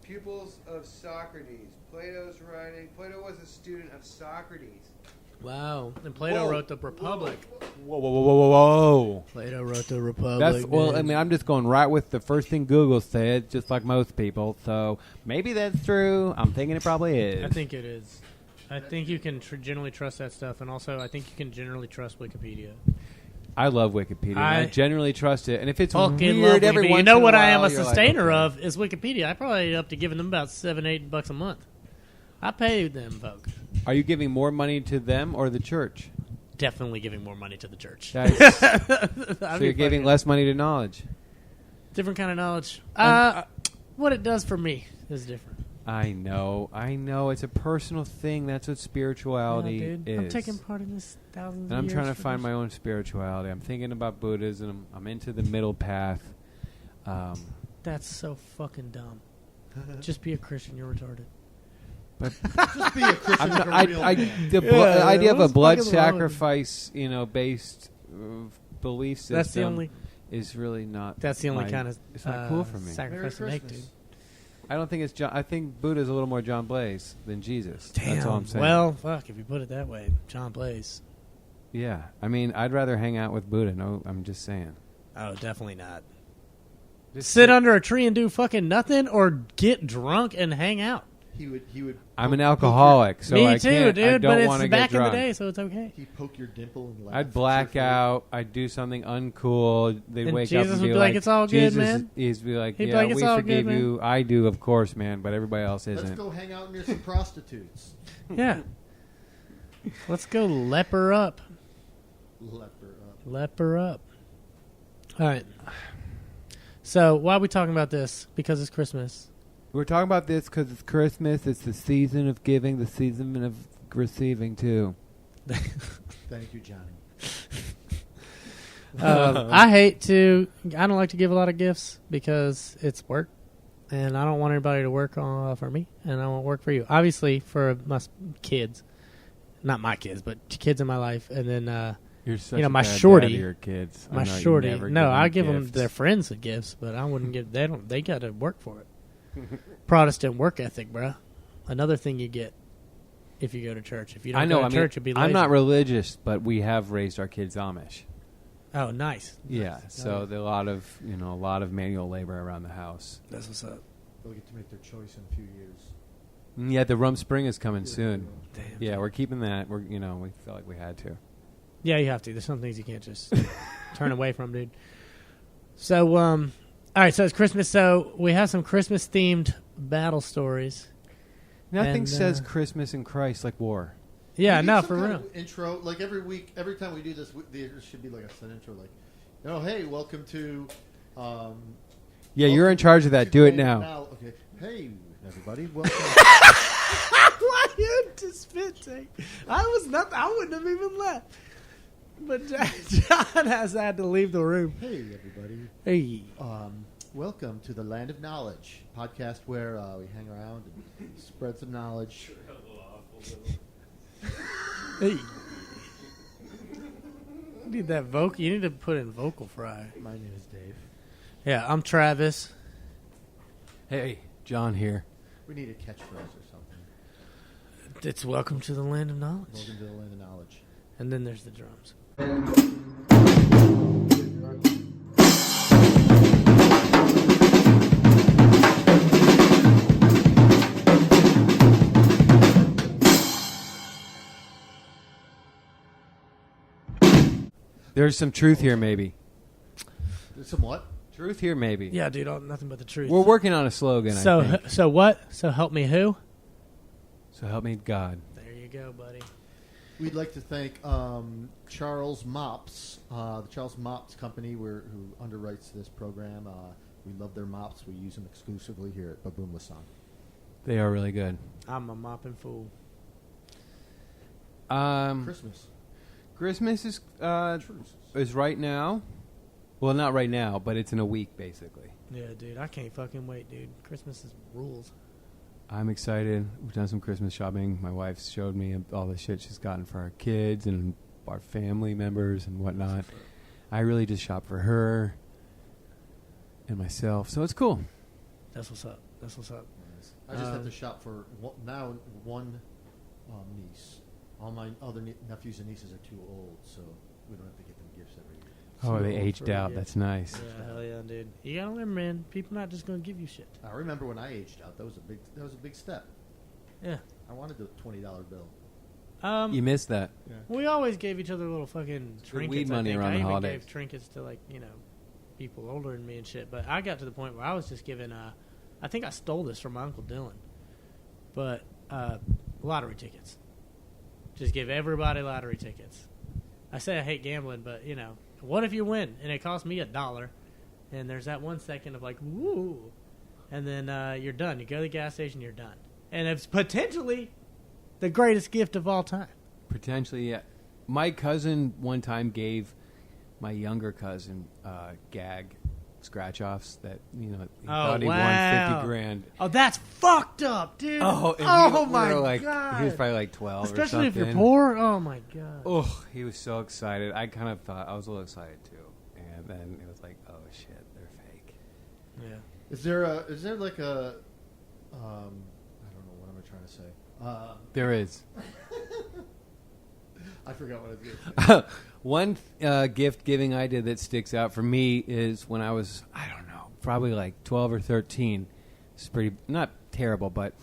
Pupils of Socrates. Plato was a student of Socrates. Wow. And Plato wrote the Republic. Whoa. Plato wrote the Republic. I mean, I'm just going right with the first thing Google said, just like most people. So maybe that's true. I'm thinking it probably is. I think it is. I think you can generally trust that stuff, and also I think you can generally trust Wikipedia. I love Wikipedia. I generally trust it, and if it's fucking weird every once in a while, what I am a sustainer of is Wikipedia. I probably end up to giving them about $7-8 a month. I pay them folk. Are you giving more money to them or the church? Definitely giving more money to the church. So you're giving less money to knowledge. Different kind of knowledge. What it does for me is different. I know. It's a personal thing. That's what spirituality is. I'm taking part in this thousands of years. And I'm trying to find my own spirituality. I'm thinking about Buddhism. I'm into the middle path. That's so fucking dumb. Just be a Christian. You're retarded. But just be a Christian. The idea of a blood sacrifice, based belief system. That's the only. Is really not. That's the only kind of. It's not cool for me. Sacrifice to make, dude. I don't think it's John. I think Buddha's a little more John Blaze than Jesus. Damn. That's all I'm saying. Well, fuck, if you put it that way, John Blaze. Yeah, I mean, I'd rather hang out with Buddha. No, I'm just saying. Oh, definitely not. Just sit under a tree and do fucking nothing, or get drunk and hang out. He would. I'm an alcoholic, so me I too, can't. Dude. I don't want to get drunk. But it's back drunk. in the day, so it's okay. He'd poke your dimple and laugh. I'd black out. I'd do something uncool. They'd wake Jesus up and would be like, "It's all good, Jesus, man." He'd be like, He'd be "Yeah, like, "It's we all forgive good, you." I do, of course, man, but everybody else isn't. Let's go hang out near some prostitutes. Yeah. Let's go leper up. Leper up. All right. So why are we talking about this? Because it's Christmas. We're talking about this because it's Christmas. It's the season of giving, the season of receiving, too. Thank you, Johnny. I don't like to give a lot of gifts because it's work. And I don't want anybody to work for me. And I won't work for you. Obviously, for my kids. Not my kids, but kids in my life. And then, You're such a my bad shorty. dad to your kids. My shorty. No, I give them their friends the gifts, but I wouldn't give. They got to work for it. Protestant work ethic, bruh. Another thing you get if you go to church. If you don't go to church, you'd be lazy. I'm not religious, but we have raised our kids Amish. Oh, nice. Yeah, nice. So a lot of manual labor around the house. That's what's up. They'll get to make their choice in a few years. Yeah, the Rum Spring is coming soon. Damn. Yeah, we're keeping that. We felt like we had to. Yeah, you have to. There's some things you can't just turn away from, dude. So, all right, so it's Christmas. So we have some Christmas-themed battle stories. Nothing says Christmas and Christ like war. Yeah, no, for real. Intro, like every week, every time we do this, there should be like a set intro, like, hey, welcome to. Yeah, you're in charge of that. Do it now. Okay, hey everybody, welcome. Why you just spit take? I wouldn't have even left. But John has had to leave the room. Hey everybody. Hey. Welcome to the Land of Knowledge podcast, where we hang around and spread some knowledge. Hey. You need that vocal. You need to put in vocal fry. My name is Dave. Yeah, I'm Travis. Hey, John here. We need a catchphrase or something. It's welcome to the Land of Knowledge. Welcome to the Land of Knowledge. And then there's the drums. There's some truth here, maybe. There's some what? Truth here, maybe. Yeah, dude, nothing but the truth. We're working on a slogan, I think. So what? So help me who? So help me God. There you go, buddy. We'd like to thank Charles Mops, the Charles Mops Company, who underwrites this program. We love their mops. We use them exclusively here at Baboon Lasan. They are really good. I'm a mopping fool. Christmas is right now. Well, not right now, but it's in a week, basically. Yeah, dude, I can't fucking wait, dude. Christmas is rules. I'm excited. We've done some Christmas shopping. My wife showed me all the shit she's gotten for our kids and our family members and whatnot. I really just shop for her and myself, so it's cool. That's what's up. That's what's up. I just have to shop for one niece. All my other nephews and nieces are too old, so we don't have to get them gifts every year. Oh, they Too old aged for a out. gift. That's nice. Yeah, hell yeah, dude. You gotta learn, man. People not just gonna give you shit. I remember when I aged out. That was a big step. Yeah. I wanted the $20 bill. You missed that. We always gave each other little fucking good trinkets. weed money I think. around I the even holidays. gave trinkets to people older than me and shit. But I got to the point where I was just giving. I think I stole this from my Uncle Dylan, but lottery tickets. Just give everybody lottery tickets. I say I hate gambling, but what if you win and it costs me $1, and there's that 1 second of like woo, and then you're done. You go to the gas station, you're done, and it's potentially the greatest gift of all time. Potentially, yeah. My cousin one time gave my younger cousin gag scratch-offs that he thought he won 50 grand. Oh, that's fucked up, dude. Oh, my God. He was probably like 12 or something. Especially if you're poor. Oh, my God. Oh, he was so excited. I kind of thought, I was a little excited too. And then it was like, oh shit, they're fake. Yeah. Is there like a I don't know what am I trying to say. There is. I forgot what I was going to say. One gift giving I did that sticks out for me is when I was, I don't know, probably like 12 or 13. It's pretty, not terrible, but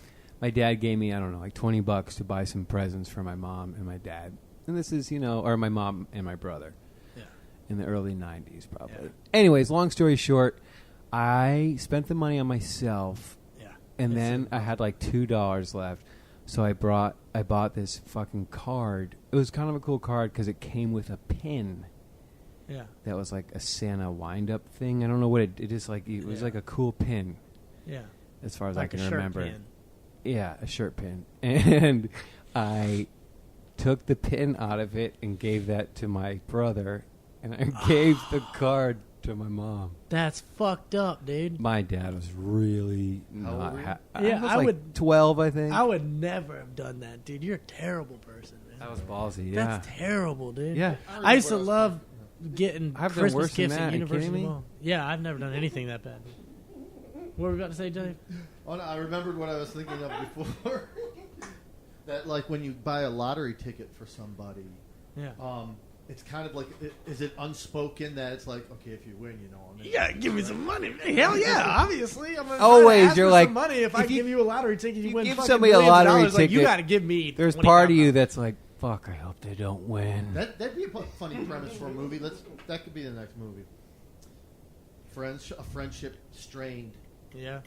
my dad gave me, I don't know, like $20 to buy some presents for my mom and my dad. And this is, or my mom and my brother. Yeah. In the early 90s, probably. Yeah. Anyways, long story short, I spent the money on myself. Yeah. And then I had like $2 left. So I bought this fucking card. It was kind of a cool card because it came with a pin. Yeah. That was like a Santa wind-up thing. I don't know what it is. Like it was like a cool pin. Yeah. As far as like I can a remember. Shirt pin. Yeah, a shirt pin. And I took the pin out of it and gave that to my brother, and I gave the card to my mom. That's fucked up, dude. My dad was really How old not were you? happy. Yeah, I like would- 12, I think. I would never have done that, dude. You're a terrible person, man. That was ballsy, yeah. That's terrible, dude. Yeah. I used to love getting I've done Christmas worse than gifts that. at Are you University kidding me? Mall. Yeah, I've never done anything that bad. What were we about to say, Dave? Oh, no, I remembered what I was thinking of before. That like when you buy a lottery ticket for somebody, Yeah. it's kind of like, is it unspoken that it's like, okay, if you win, I'm gonna You gotta give me some money. Hell yeah, obviously. I'm gonna Always, ask you're for like, some money if I if you- give you a lottery ticket. You win give fucking somebody a millions of lottery dollars, like, you ticket, gotta give me. There's 25 part of you bucks. that's like, fuck, I hope they don't win. That'd be a funny premise for a movie. That could be the next movie. A friendship strained. Yeah.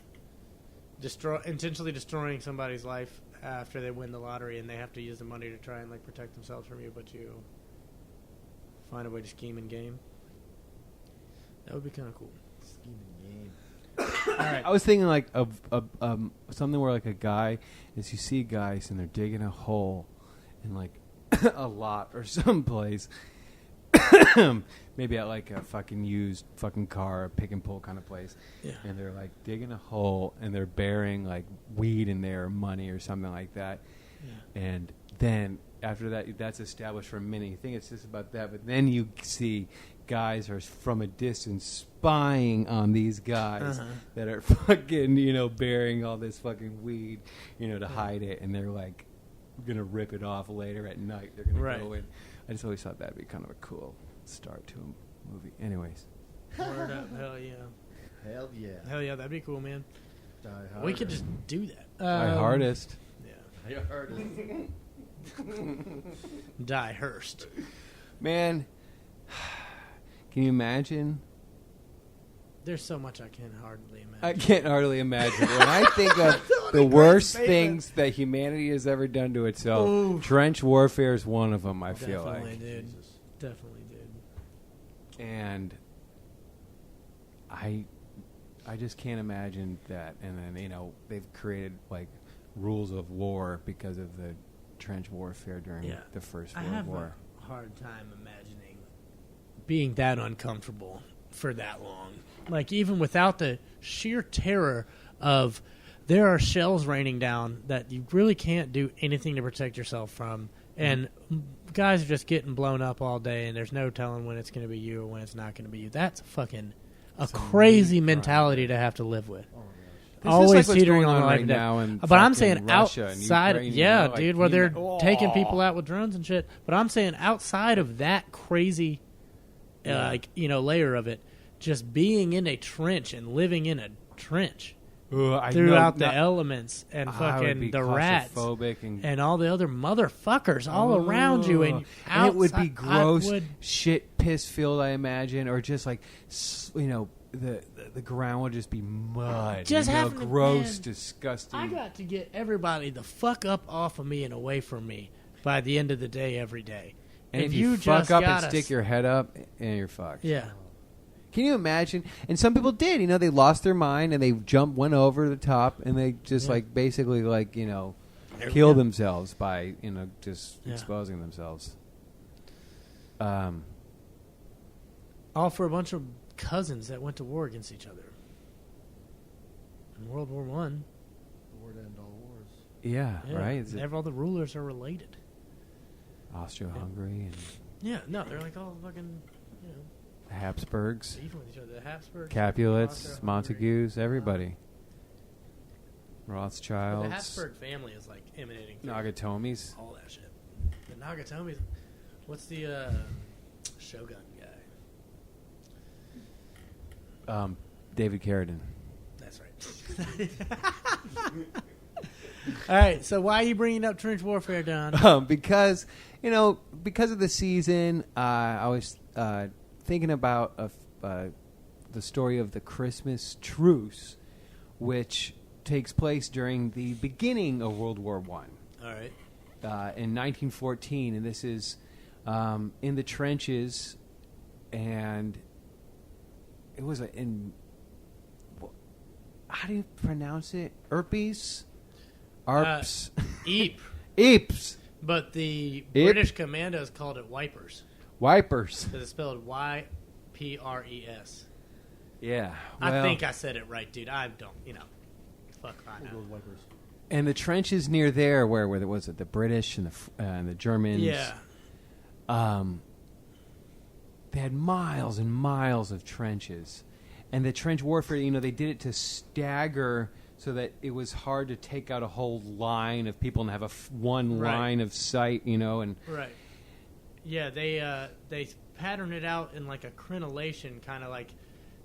Intentionally destroying somebody's life after they win the lottery, and they have to use the money to try and protect themselves from you, but you find a way to scheme and game. That would be kind of cool. Scheming game. All right. I was thinking like of something where like a guy, as you see guys and they're digging a hole in like a lot or someplace, maybe at like a fucking used fucking car, a pick and pull kind of place, Yeah. and they're like digging a hole and they're burying like weed in there, or money or something like that, Yeah. and then after that, that's established for a minute. You think it's just about that, but then you see guys are from a distance spying on these guys that are fucking, burying all this fucking weed, to hide it, and they're like gonna rip it off later at night. They're gonna go in. I just always thought that'd be kind of a cool start to a movie. Anyways, Word up. Hell yeah. Hell yeah. Hell yeah, that'd be cool, man. Die Hard. We could just do that. Die Hardest. Yeah. Die Hard. Die Hurst. Man, can you imagine? There's so much I can hardly imagine. I can't hardly imagine. When I think of the worst things that humanity has ever done to itself, Ooh. trench warfare is one of them, I feel Definitely, like. dude. Definitely, dude. And I just can't imagine that. And then, they've created, like, rules of war because of the trench warfare during the First I World have War. a hard time imagining being that uncomfortable for that long. Like, even without the sheer terror of there are shells raining down that you really can't do anything to protect yourself from, and guys are just getting blown up all day, and there's no telling when it's going to be you or when it's not going to be you. That's fucking a crazy mentality to have to live with. Oh my always what's teetering going on on life right and death. now in But I'm fucking saying Russia and outside, Ukraine, yeah, you know, like, dude, where you they're know, taking people out with drones and shit. But I'm saying outside of that crazy, layer of it, just being in a trench and living in a trench throughout the elements and fucking the rats and all the other motherfuckers all around you, and it would be outside- gross, I would- shit, piss filled, I imagine, or just like the ground would just be mud, Just having to- gross, man, disgusting. I got to get everybody the fuck up off of me and away from me by the end of the day every day. and if you fuck just up and gotta stick your head up, and you're fucked. yeah. Can you imagine? And some people did. They lost their mind and they went over the top, and they just basically kill themselves by just exposing themselves. All for a bunch of cousins that went to war against each other in World War One. The war to end all wars. Yeah, right. All the rulers are related. Austro-Hungary and They're like all fucking Habsburgs, beefing with each other. The Habsburgs, Capulets, Austro-Hungary. Montagues, everybody. The Rothschilds, Habsburg family is like emanating through Nagatomis. all that shit. The Nagatomis. What's the Shogun guy? David Carradine. That's right. All right. So why are you bringing up trench warfare, Don? Because of the season, I was thinking about the story of the Christmas Truce, which takes place during the beginning of World War One. All right. In 1914, and this is in the trenches, and it was how do you pronounce it? Arps? Eep. Eeps. But the Eep. British commandos called it wipers Wipers. because it's spelled YPRES. Yeah. I think I said it right, dude. I don't, fuck I We'll go know. with wipers. And the trenches near there, where was it? The British and the Germans. Yeah. They had miles and miles of trenches, and the trench warfare. They did it to stagger so that it was hard to take out a whole line of people and have one Right. line of sight. And Right. Yeah, they patterned it out in like a crenellation, kind of like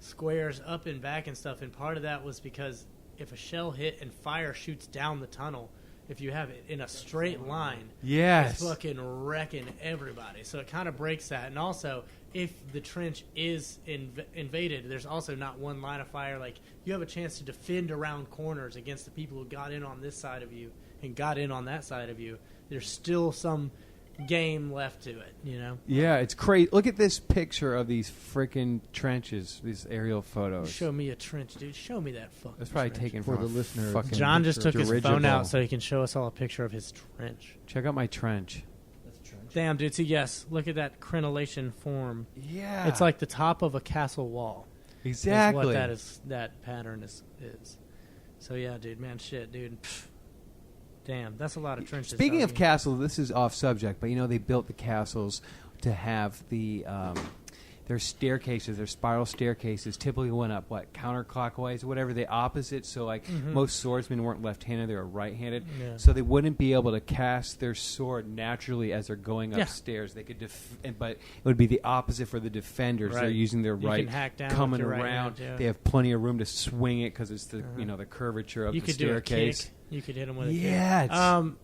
squares up and back and stuff. And part of that was because if a shell hit and fire shoots down the tunnel, if you have it in a straight line, yes, it's fucking wrecking everybody. So it kind of breaks that. And also, if the trench is invaded, there's also not one line of fire. Like, you have a chance to defend around corners against the people who got in on this side of you and got in on that side of you. There's still some game left to it, Yeah, it's crazy. Look at this picture of these freaking trenches, these aerial photos. Show me a trench, dude. Show me that fucking That's probably trench. taken For from the a listener. fucking John just took his phone dirigible. out so he can show us all a picture of his trench. Check out my trench. That's a trench. Damn, dude. So, yes, look at that crenellation form. Yeah, It's like the top of a castle wall. exactly Is what that pattern is. So, yeah, dude. Man, shit, dude. Pfft. Damn, that's a lot of trenches. Speaking of doggy. castles, this is off subject, but they built the castles to have their staircases, their spiral staircases typically went up counterclockwise or whatever, the opposite. So most swordsmen weren't left-handed; they were right-handed. Yeah. So they wouldn't be able to cast their sword naturally as they're going Yeah. upstairs. They could, but it would be the opposite for the defenders. Right. They're using their You right, can hack down coming with your right around. hand, yeah. They have plenty of room to swing it because it's the the curvature of You the could do a staircase. kick. You could hit him with a Yeah, kick.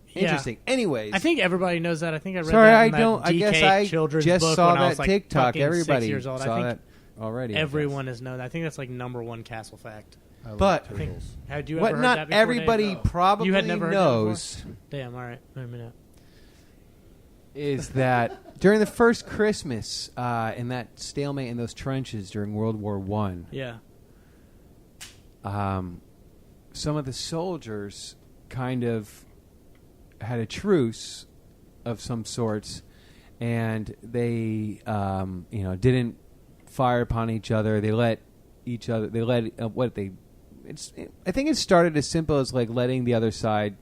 it's interesting. Anyways, I think everybody knows that. I think I read sorry, that I in that don't. I guess DK I children's just book saw when I that was, like, TikTok. fucking Everybody 6 years old. saw I that think already. I everyone guess. has known that. I think that's like number one castle fact. I like But- turtles. Had you What ever heard not that before, everybody Dave? probably You had never heard that knows Damn, all right. Wait a minute. is that during the first Christmas in that stalemate in those trenches during World War One, Yeah. some of the soldiers kind of had a truce of some sorts, and they didn't fire upon each other. They let each other. They let I think it started as simple as like letting the other side,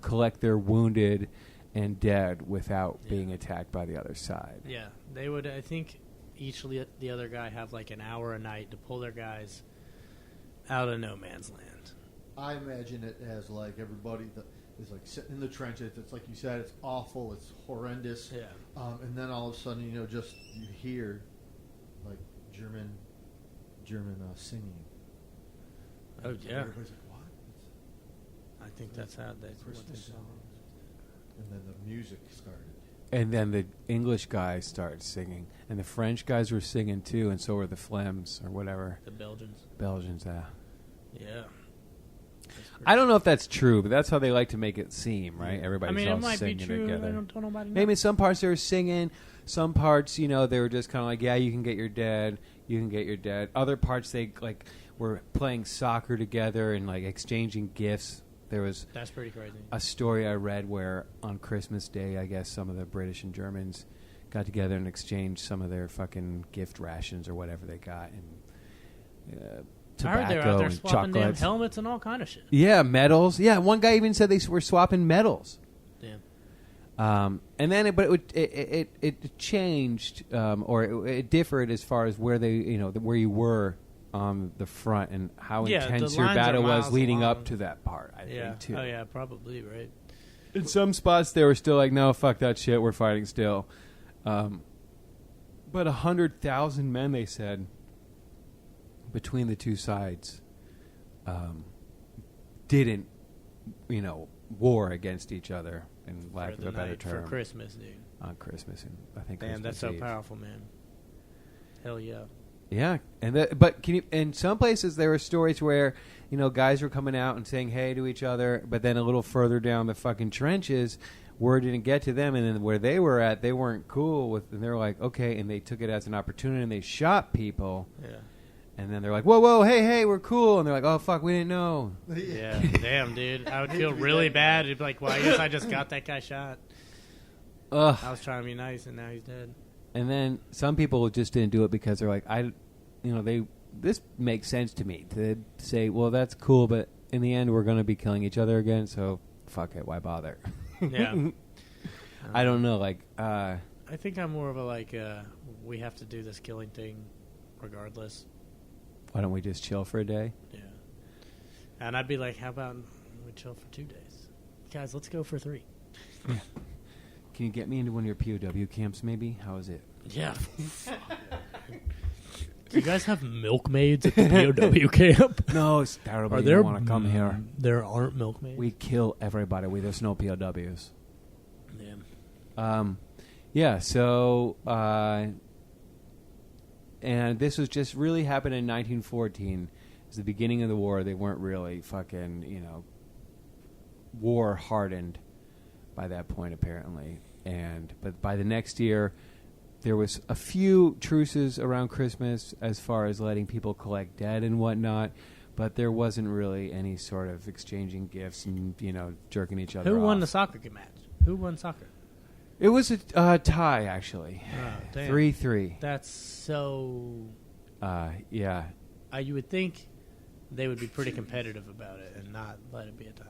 collect their wounded and dead without being attacked by the other side. Yeah. They would, I think, the other guy have like an hour a night to pull their guys out of no man's land. I imagine it as like everybody that is like sitting in the trenches. It's like you said, it's awful, it's horrendous. Yeah. And then all of a sudden, just you hear like German singing. Oh yeah. Everybody's like, what? I think that's how they. Christmas songs. And then the music started. And then the English guys started singing, and the French guys were singing too, and so were the Flems or whatever. The Belgians. Belgians, yeah. Yeah. I don't know if that's true, but that's how they like to make it seem, right? Everybody's all it might singing be true. together. I don't nobody know. Maybe in some parts they were singing. Some parts, they were just kind of like, yeah, you can get your dad. You can get your dad. Other parts they like were playing soccer together and like exchanging gifts. There was That's pretty crazy. a story I read where on Christmas Day, I guess some of the British and Germans got together and exchanged some of their fucking gift rations or whatever they got, and I heard they were out tobacco there and swapping damn chocolates. helmets and all kind of shit. Yeah, medals. Yeah, one guy even said they were swapping medals. Damn. And then, it changed, or it differed as far as where they, where you were on the front and how Yeah, intense the your lines are battle was miles leading long. up to that part. I think too. Oh yeah, probably right. In some spots, they were still like, "No, fuck that shit. We're fighting still." But 100,000 men, they said, between the two sides, didn't, war against each other, in lack For of the a better night, term, for Christmas, dude. on Christmas, and I think Damn, that's Christmas so Eve. powerful, man. Hell yeah. Yeah, but can you? In some places, there were stories where guys were coming out and saying hey to each other, but then a little further down the fucking trenches, word didn't get to them, and then where they were at, they weren't cool with, and they were like, okay, and they took it as an opportunity, and they shot people. Yeah. And then they're like, whoa, hey, we're cool, and they're like, oh fuck, we didn't know. Yeah. Damn, dude. I would feel really bad. It'd be like, well, I guess I just got that guy shot. Ugh. I was trying to be nice, and now he's dead. And then some people just didn't do it because they're like, this makes sense to me to say, well, that's cool, but in the end, we're going to be killing each other again, so fuck it, why bother? Yeah. I don't know, like, I think I'm more of a we have to do this killing thing regardless. why don't we just chill for a day? Yeah. And I'd be like, how about we chill for 2 days? Guys, let's go for 3. Can you get me into one of your POW camps, maybe? How is it? Yeah. Do you guys have milkmaids at the POW camp? No, it's terrible. Are You there don't want to come here. There aren't milkmaids? We kill everybody. There's no POWs. Damn. Yeah, so, and this was just really happened in 1914. It was the beginning of the war. They weren't really fucking, war hardened by that point, apparently. But by the next year, there was a few truces around Christmas as far as letting people collect dead and whatnot, but there wasn't really any sort of exchanging gifts and, jerking each other off. Who won the soccer match? Who won soccer? It was a tie, actually. Oh, damn. 3-3. That's so... Yeah. you would think they would be pretty competitive about it and not let it be a tie.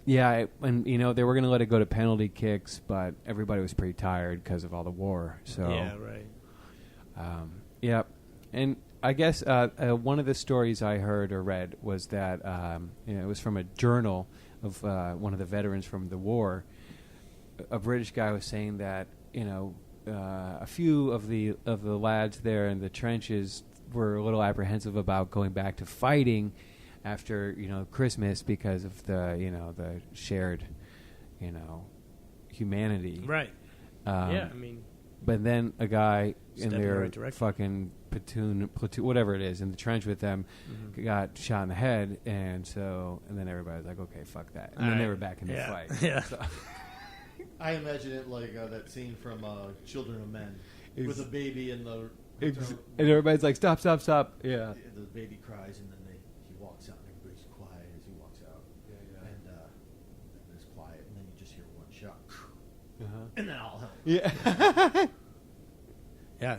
Yeah, and they were going to let it go to penalty kicks, but everybody was pretty tired because of all the war. So Yeah, right. Yeah, and I guess one of the stories I heard or read was that it was from a journal of one of the veterans from the war. A British guy was saying that a few of the lads there in the trenches were a little apprehensive about going back to fighting after Christmas because of the shared humanity. Right. Yeah, I mean... But then a guy in Step in the their right direction. fucking platoon, whatever it is, in the trench with them, got shot in the head, and then everybody was like, okay, fuck that. And then they were back in the fight. Yeah. So I imagine it like that scene from Children of Men with the baby and the and everybody's like, stop. Yeah. The baby cries and then he walks out and everybody's quiet as he walks out. And it's quiet and then you just hear one shot. And then all hell. Yeah. Yeah.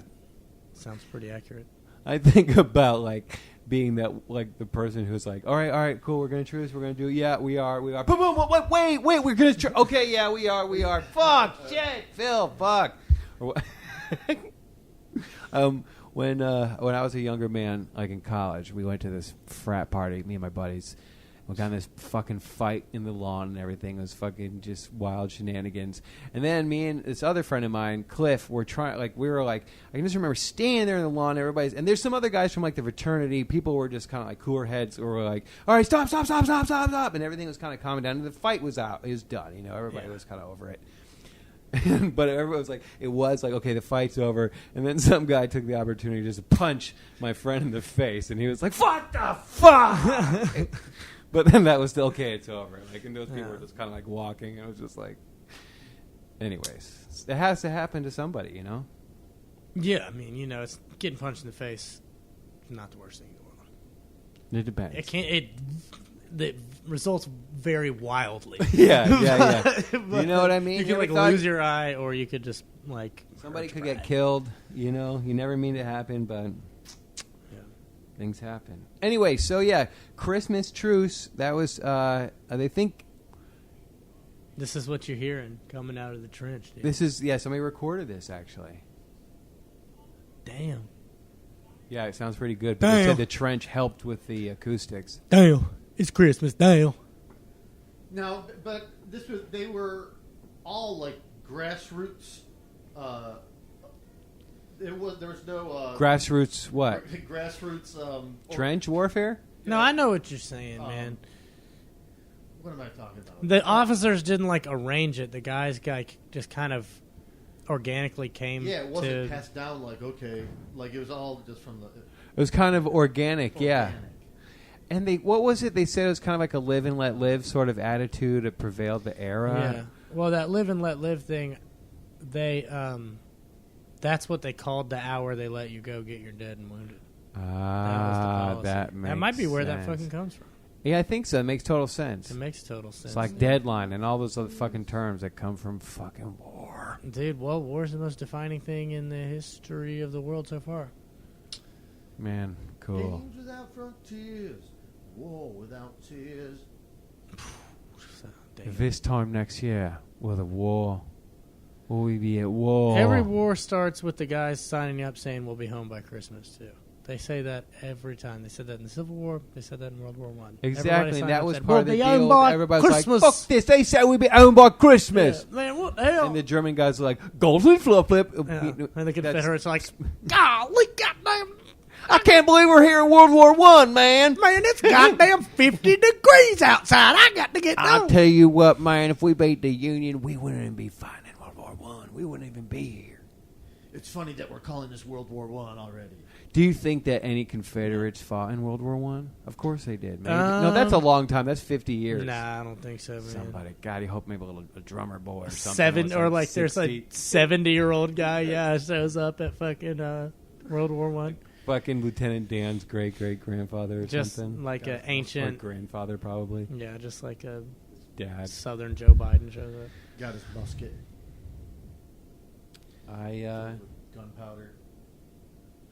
Sounds pretty accurate. I think about like being that like the person who's like, all right, cool, we're gonna truce, we're gonna do, yeah, we are. Boom, boom, wait, we're gonna okay, yeah, we are. Fuck, shit, Phil, fuck. When I was a younger man, like in college, we went to this frat party, me and my buddies, We got in this fucking fight in the lawn and everything. It was fucking just wild shenanigans. And then me and this other friend of mine, Cliff, were trying, like, we were like, I can just remember standing there in the lawn, and there's some other guys from like the fraternity. People were just kind of like cooler heads, or were like, all right, stop, and everything was kind of calming down. And the fight was out. It was done. You know, everybody was kind of over it. But everyone was like, okay, the fight's over. And then some guy took the opportunity just to punch my friend in the face, and he was like, "What the fuck?" But then that was still okay. It's over. Like, and those people were just kind of like walking, and it was just like, anyways, it has to happen to somebody, you know. Yeah, I mean, you know, it's getting punched in the face. Not the worst thing in the world. It depends. It can't. The results vary wildly. Yeah. You know what I mean? You could like lose your eye, or you could just like somebody could get killed. You know, you never mean it to happen, but things happen. Anyway, so yeah, Christmas Truce. That was. They think this is what you're hearing coming out of the trench. Dude. This is somebody recorded this actually. Damn. Yeah, it sounds pretty good. But they said the trench helped with the acoustics. Damn. It's Christmas, damn. No, but they were all like grassroots. There was no grassroots what? Grassroots trench warfare? No, I know what you're saying, man. What am I talking about? The officers didn't like arrange it. The guys just kind of organically came. Yeah, it wasn't passed down like it was all just from the. It was kind of organic. Yeah. And what was it? They said it was kind of like a live and let live sort of attitude that prevailed the era. Yeah. Well, that live and let live thing, that's what they called the hour they let you go get your dead and wounded. That might be where sense. that fucking comes from. Yeah, I think so. It makes total sense. It makes total sense. It's like deadline and all those other fucking terms that come from fucking war. Dude, well, war is the most defining thing in the history of the world so far. Man, cool. Games without frontiers. War without tears. This time next year, will we be at war? Every war starts with the guys signing up saying we'll be home by Christmas, too. They say that every time. They said that in the Civil War. They said that in World War I. Exactly, and that was said, part of the deal. Everybody's Christmas. like, fuck this, they said we'd be home by Christmas. Yeah, man, what the hell? And the German guys are like, golden flip. Yeah. And the Confederates are like, golly goddamn. I can't believe we're here in World War I, man. Man, it's goddamn 50 degrees outside. I got to get down. I'll tell you what, man, if we beat the Union, we wouldn't even be fighting in World War I. We wouldn't even be here. It's funny that we're calling this World War I already. Do you think that any Confederates fought in World War I? Of course they did. Maybe. No, that's a long time. That's 50 years. Nah, I don't think so, man. Somebody, God, you hope maybe a drummer boy or something. There's a 70-year-old guy, shows up at fucking World War I. Fucking Lieutenant Dan's great-great-grandfather or just something. Like an ancient... grandfather, probably. Yeah, just like a dad. Southern Joe Biden shows up. Got his musket. Gunpowder.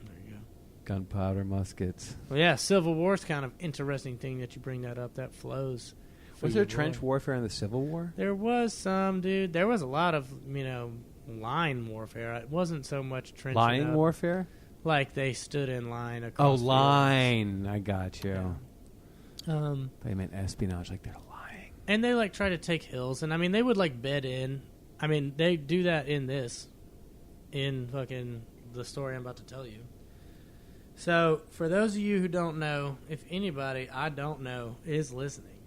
There you go. Gunpowder muskets. Well, yeah, Civil War's kind of interesting thing that you bring that up. That flows. Was there trench warfare in the Civil War? There was some, dude. There was a lot of, line warfare. It wasn't so much trench. Line warfare? Like they stood in line across the line. I got you. Yeah. They meant espionage, like they're lying. And they try to take hills, and they would bed in. They do that in fucking the story I'm about to tell you. So, for those of you who don't know, if anybody I don't know is listening,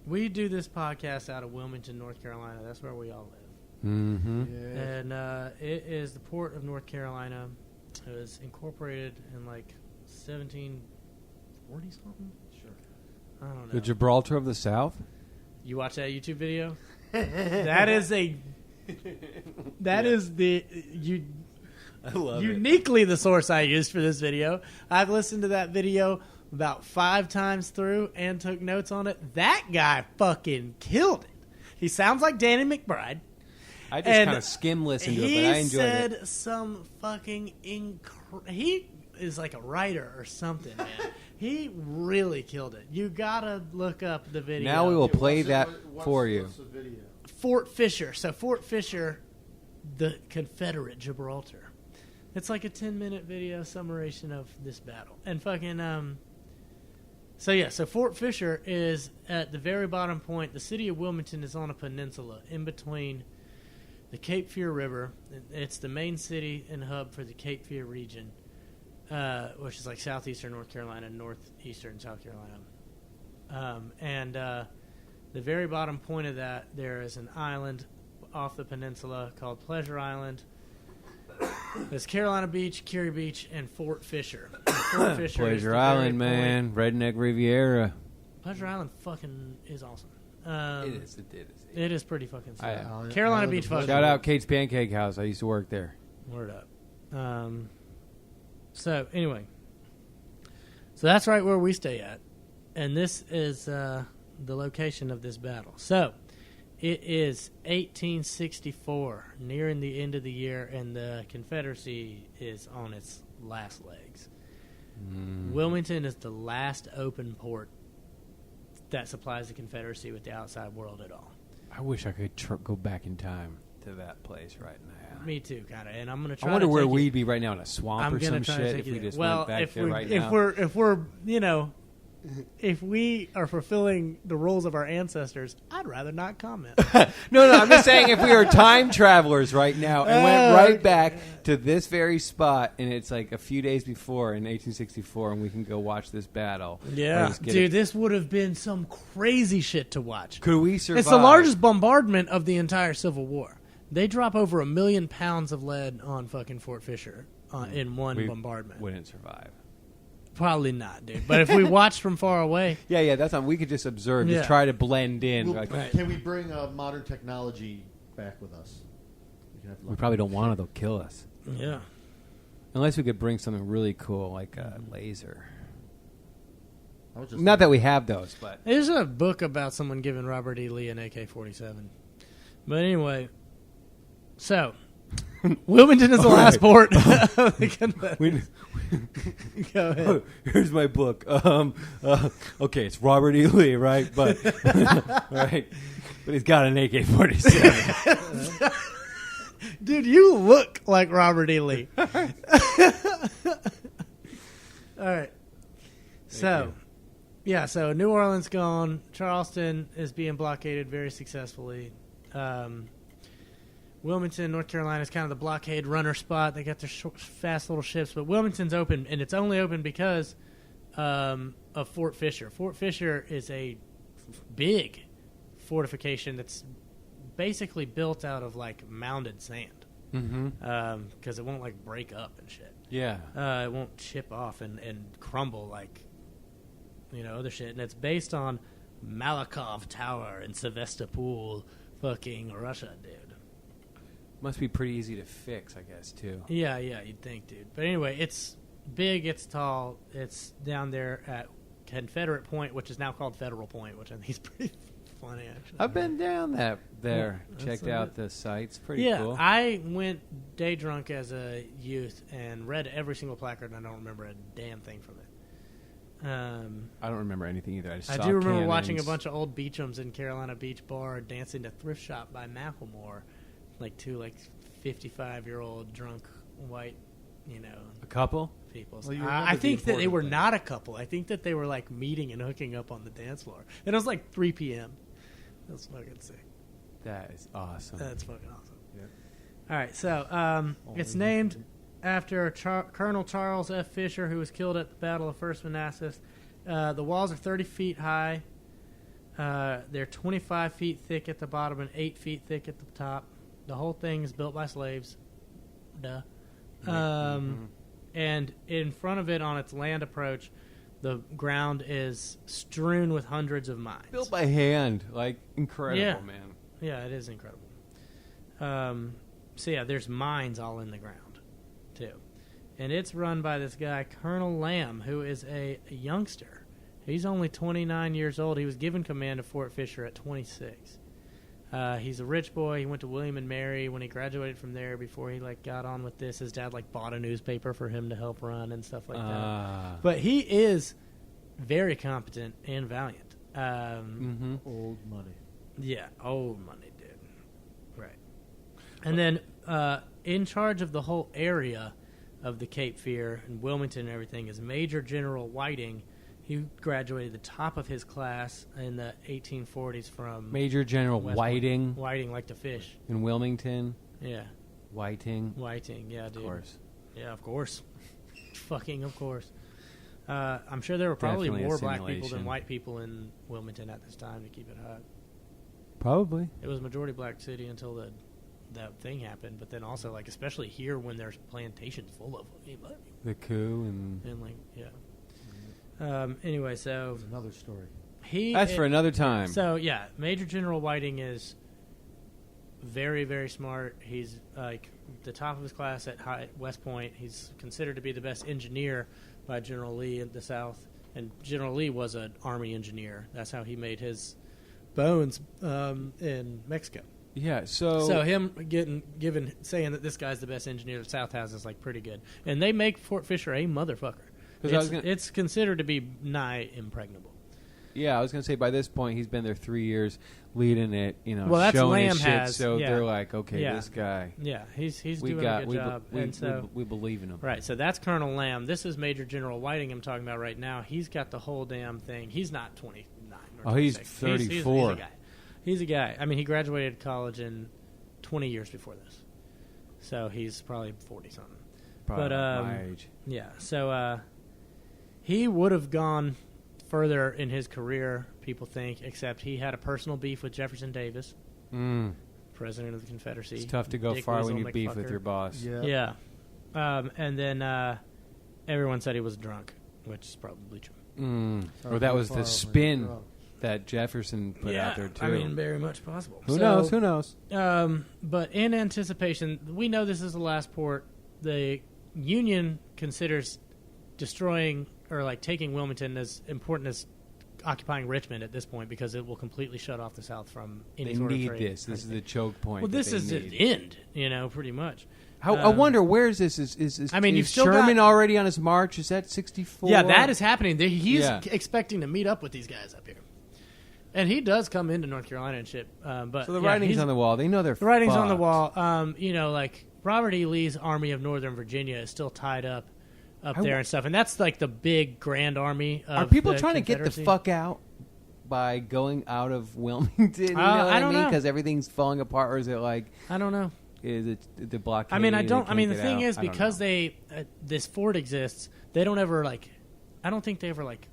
we do this podcast out of Wilmington, North Carolina. That's where we all live. Mm-hmm. Yeah. And it is the port of North Carolina. It was incorporated in 1740 something. Sure. I don't know. The Gibraltar of the South? You watch that YouTube video? That is a. That is the I love uniquely the source I used for this video. I've listened to that video about 5 times through and took notes on it. That guy fucking killed it. He sounds like Danny McBride. I just kind of skim listened to it, but I enjoyed it. He said some fucking he is like a writer or something, man. He really killed it. You gotta look up the video. Now we will play that for you. What's the video? Fort Fisher. So Fort Fisher, the Confederate Gibraltar. It's like a 10-minute video summation of this battle. And fucking So Fort Fisher is at the very bottom point. The city of Wilmington is on a peninsula in between the Cape Fear River. It's the main city and hub for the Cape Fear region, which is like southeastern North Carolina and northeastern South Carolina. And the very bottom point of that, there is an island off the peninsula called Pleasure Island. There's Carolina Beach, Curie Beach, and Fort Fisher. And Fort Fisher is Pleasure the Island, very man. Redneck Riviera. Pleasure Island fucking is awesome. It is. It is pretty fucking sweet. Island Carolina of Beach fucking. Shout out Kate's Pancake House. I used to work there. Word up. So anyway, so that's right where we stay at, and this is the location of this battle. So it is 1864, nearing the end of the year, and the Confederacy is on its last legs. Wilmington is the last open port that supplies the Confederacy with the outside world at all. I wish I could go back in time to that place right now. Me too, kind of. And I'm going to try. I wonder to where take we'd be right now, in a swamp I'm or gonna some try to shit, take if you we there. just Well, went back if there we, right if now. we're if we are fulfilling the roles of our ancestors, I'd rather not comment. No, I'm just saying if we were time travelers right now and went right back to this very spot, and it's like a few days before in 1864, and we can go watch this battle. Yeah, Or just get dude, this would have been some crazy shit to watch. Could we survive? It's the largest bombardment of the entire Civil War. They drop over 1 million pounds of lead on fucking Fort Fisher in one We bombardment. Wouldn't survive. Probably not, dude. But if we watched from far away, Yeah, that's on. We could just observe, Yeah. just try to blend in. Well, Like, Can we bring modern technology back with us? we probably don't want to. They'll kill us. yeah. Unless we could bring something really cool, like a laser. I was just Not that we have those, but There's a book about someone giving Robert E. Lee an AK-47. But anyway, so Wilmington is the last port of the Confederacy. Go ahead. Here's my book. Okay, it's Robert E. Lee, right? But right, but he's got an AK-47. Dude, you look like Robert E. Lee. All right. So, yeah, so New Orleans gone. Charleston is being blockaded very successfully. Wilmington, North Carolina is kind of the blockade runner spot. They got their fast little ships, but Wilmington's open, and it's only open because of Fort Fisher. Fort Fisher is a big fortification that's basically built out of like mounded sand, because it won't like break up and shit. Yeah. It won't chip off and crumble like other shit. And it's based on Malakoff Tower in Sevastopol, fucking Russia, dude. Must be pretty easy to fix, I guess, too. Yeah, you'd think, dude. But anyway, it's big, it's tall, it's down there at Confederate Point, which is now called Federal Point, which I think is pretty funny, actually. I've been down there. Yeah, Checked that's out the sites. Pretty Yeah, cool. I went day drunk as a youth and read every single placard, and I don't remember a damn thing from it. I don't remember anything either. I just I saw do remember cannons. watching a bunch of old Beechams in Carolina Beach Bar dancing to Thrift Shop by Macklemore, like two 55-year-old drunk white, A couple? people. Well, you I remember the think that they important were thing. not a couple. I think that they were like meeting and hooking up on the dance floor. And it was like 3 p.m. That's fucking sick. That is awesome. That's fucking awesome. Yeah. All right, so it's named after Colonel Charles F. Fisher, who was killed at the Battle of First Manassas. The walls are 30 feet high. They're 25 feet thick at the bottom and 8 feet thick at the top. The whole thing is built by slaves. Duh. And in front of it, on its land approach, the ground is strewn with hundreds of mines. Built by hand. Like, incredible, Yeah. man. Yeah, it is incredible. So, yeah, there's mines all in the ground, too. And it's run by this guy, Colonel Lamb, who is a youngster. He's only 29 years old. He was given command of Fort Fisher at 26. He's a rich boy. He went to William and Mary. When he graduated from there, before he got on with this, his dad bought a newspaper for him to help run and stuff like that. But he is very competent and valiant. old money. Yeah, old money, dude. Right. And then in charge of the whole area of the Cape Fear and Wilmington and everything is Major General Whiting. He graduated the top of his class in the 1840s from Major General West Whiting Point. Whiting, like to fish. in Wilmington. Yeah. Whiting. Yeah, dude. Of course. Yeah, of course. Fucking of course. I'm sure there were probably Definitely a more black people simulation. than white people in Wilmington at this time to keep it hot. Probably. It was a majority black city until that thing happened, but then also, like, especially here when there's plantations full of black people. The coup and And, anyway, so That's another story. that's for another time. So, yeah, Major General Whiting is very, very smart. He's, like, the top of his class at West Point. He's considered to be the best engineer by General Lee in the South. And General Lee was an Army engineer. That's how he made his bones in Mexico. Yeah, so So him saying that this guy's the best engineer the South has is, like, pretty good. And they make Fort Fisher a motherfucker. It's considered to be nigh impregnable. yeah, I was gonna say by this point he's been there 3 years, leading it. Well, that's showing Lamb his shit. has, So yeah. they're like, okay, Yeah. this guy. Yeah, he's We doing got a good job. we believe in him. Right, so that's Colonel Lamb. This is Major General Whiting I'm talking about right now. He's got the whole damn thing. He's not 29 or Oh, he's 26. 34. He's a guy. He's a guy. I mean, he graduated college in 20 years before this. So he's probably 40-something. Probably But, my age. Yeah, so he would have gone further in his career, people think, except he had a personal beef with Jefferson Davis, President of the Confederacy. It's tough to go Dick far when Weasel you beef with McFucker. your boss. Yeah. Yeah. And then everyone said he was drunk, which is probably true. Or that was the spin that Jefferson put out there too. I mean, very much possible. Who knows? Who knows? But in anticipation, we know this is the last port. The Union considers destroying or like taking Wilmington as important as occupying Richmond at this point because it will completely shut off the South from any They sort of need trade. this. This is the choke point. Well, that this they is need. the end, pretty much. I wonder where is this? Is I mean, you've is still Sherman got- already on his march? Is that 64? Yeah, that is happening. He's Yeah. expecting to meet up with these guys up here. And he does come into North Carolina and shit. But So the yeah, writing's he's- on the wall. They know they're The writing's on the fucked. wall. Like Robert E. Lee's Army of Northern Virginia is still tied up I there wa- and stuff, and that's like the big Grand Army. Of Are people the trying to get the Confederacy. fuck out by going out of Wilmington? You know I what I don't mean? know. Because everything's falling apart, or is it like I don't know. is it the blockade? I mean, I they don't. I can't mean, the get thing out? is I don't because know. they this fort exists, they don't ever like. I don't think they ever like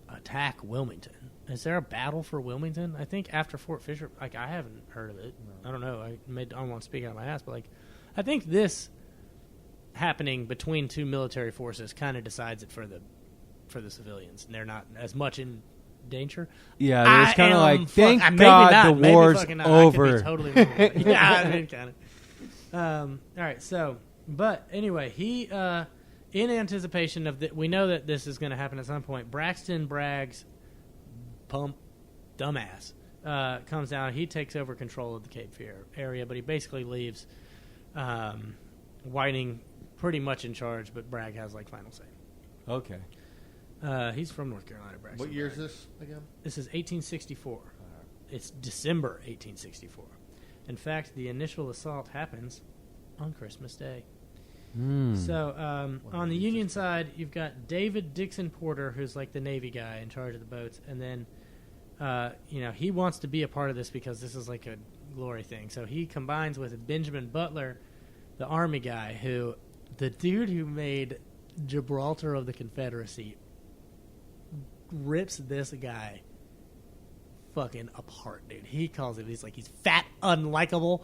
attack Wilmington. Is there a battle for Wilmington? I think after Fort Fisher, like I haven't heard of it. I don't know. I don't want to speak out of my ass, but like I think this happening between two military forces kind of decides it for the civilians. And they're not as much in danger. Yeah, it's kind of like thank maybe God not, the maybe war's fucking not. over. I could be totally wrong. Yeah, I mean, kind of. All right, so but anyway, he in anticipation of we know that this is going to happen at some point. Braxton Bragg's pump dumbass comes down. He takes over control of the Cape Fear area, but he basically leaves Whiting pretty much in charge, but Bragg has like final say. Okay. He's from North Carolina. Braxton What year is Bragg. this again? This is 1864. It's December 1864. In fact, the initial assault happens on Christmas Day. So on the Union side, you've got David Dixon Porter, who's like the Navy guy in charge of the boats, and then he wants to be a part of this because this is like a glory thing. So he combines with Benjamin Butler, the Army guy, the dude who made Gibraltar of the Confederacy, rips this guy fucking apart, dude. He calls it, he's fat, unlikable,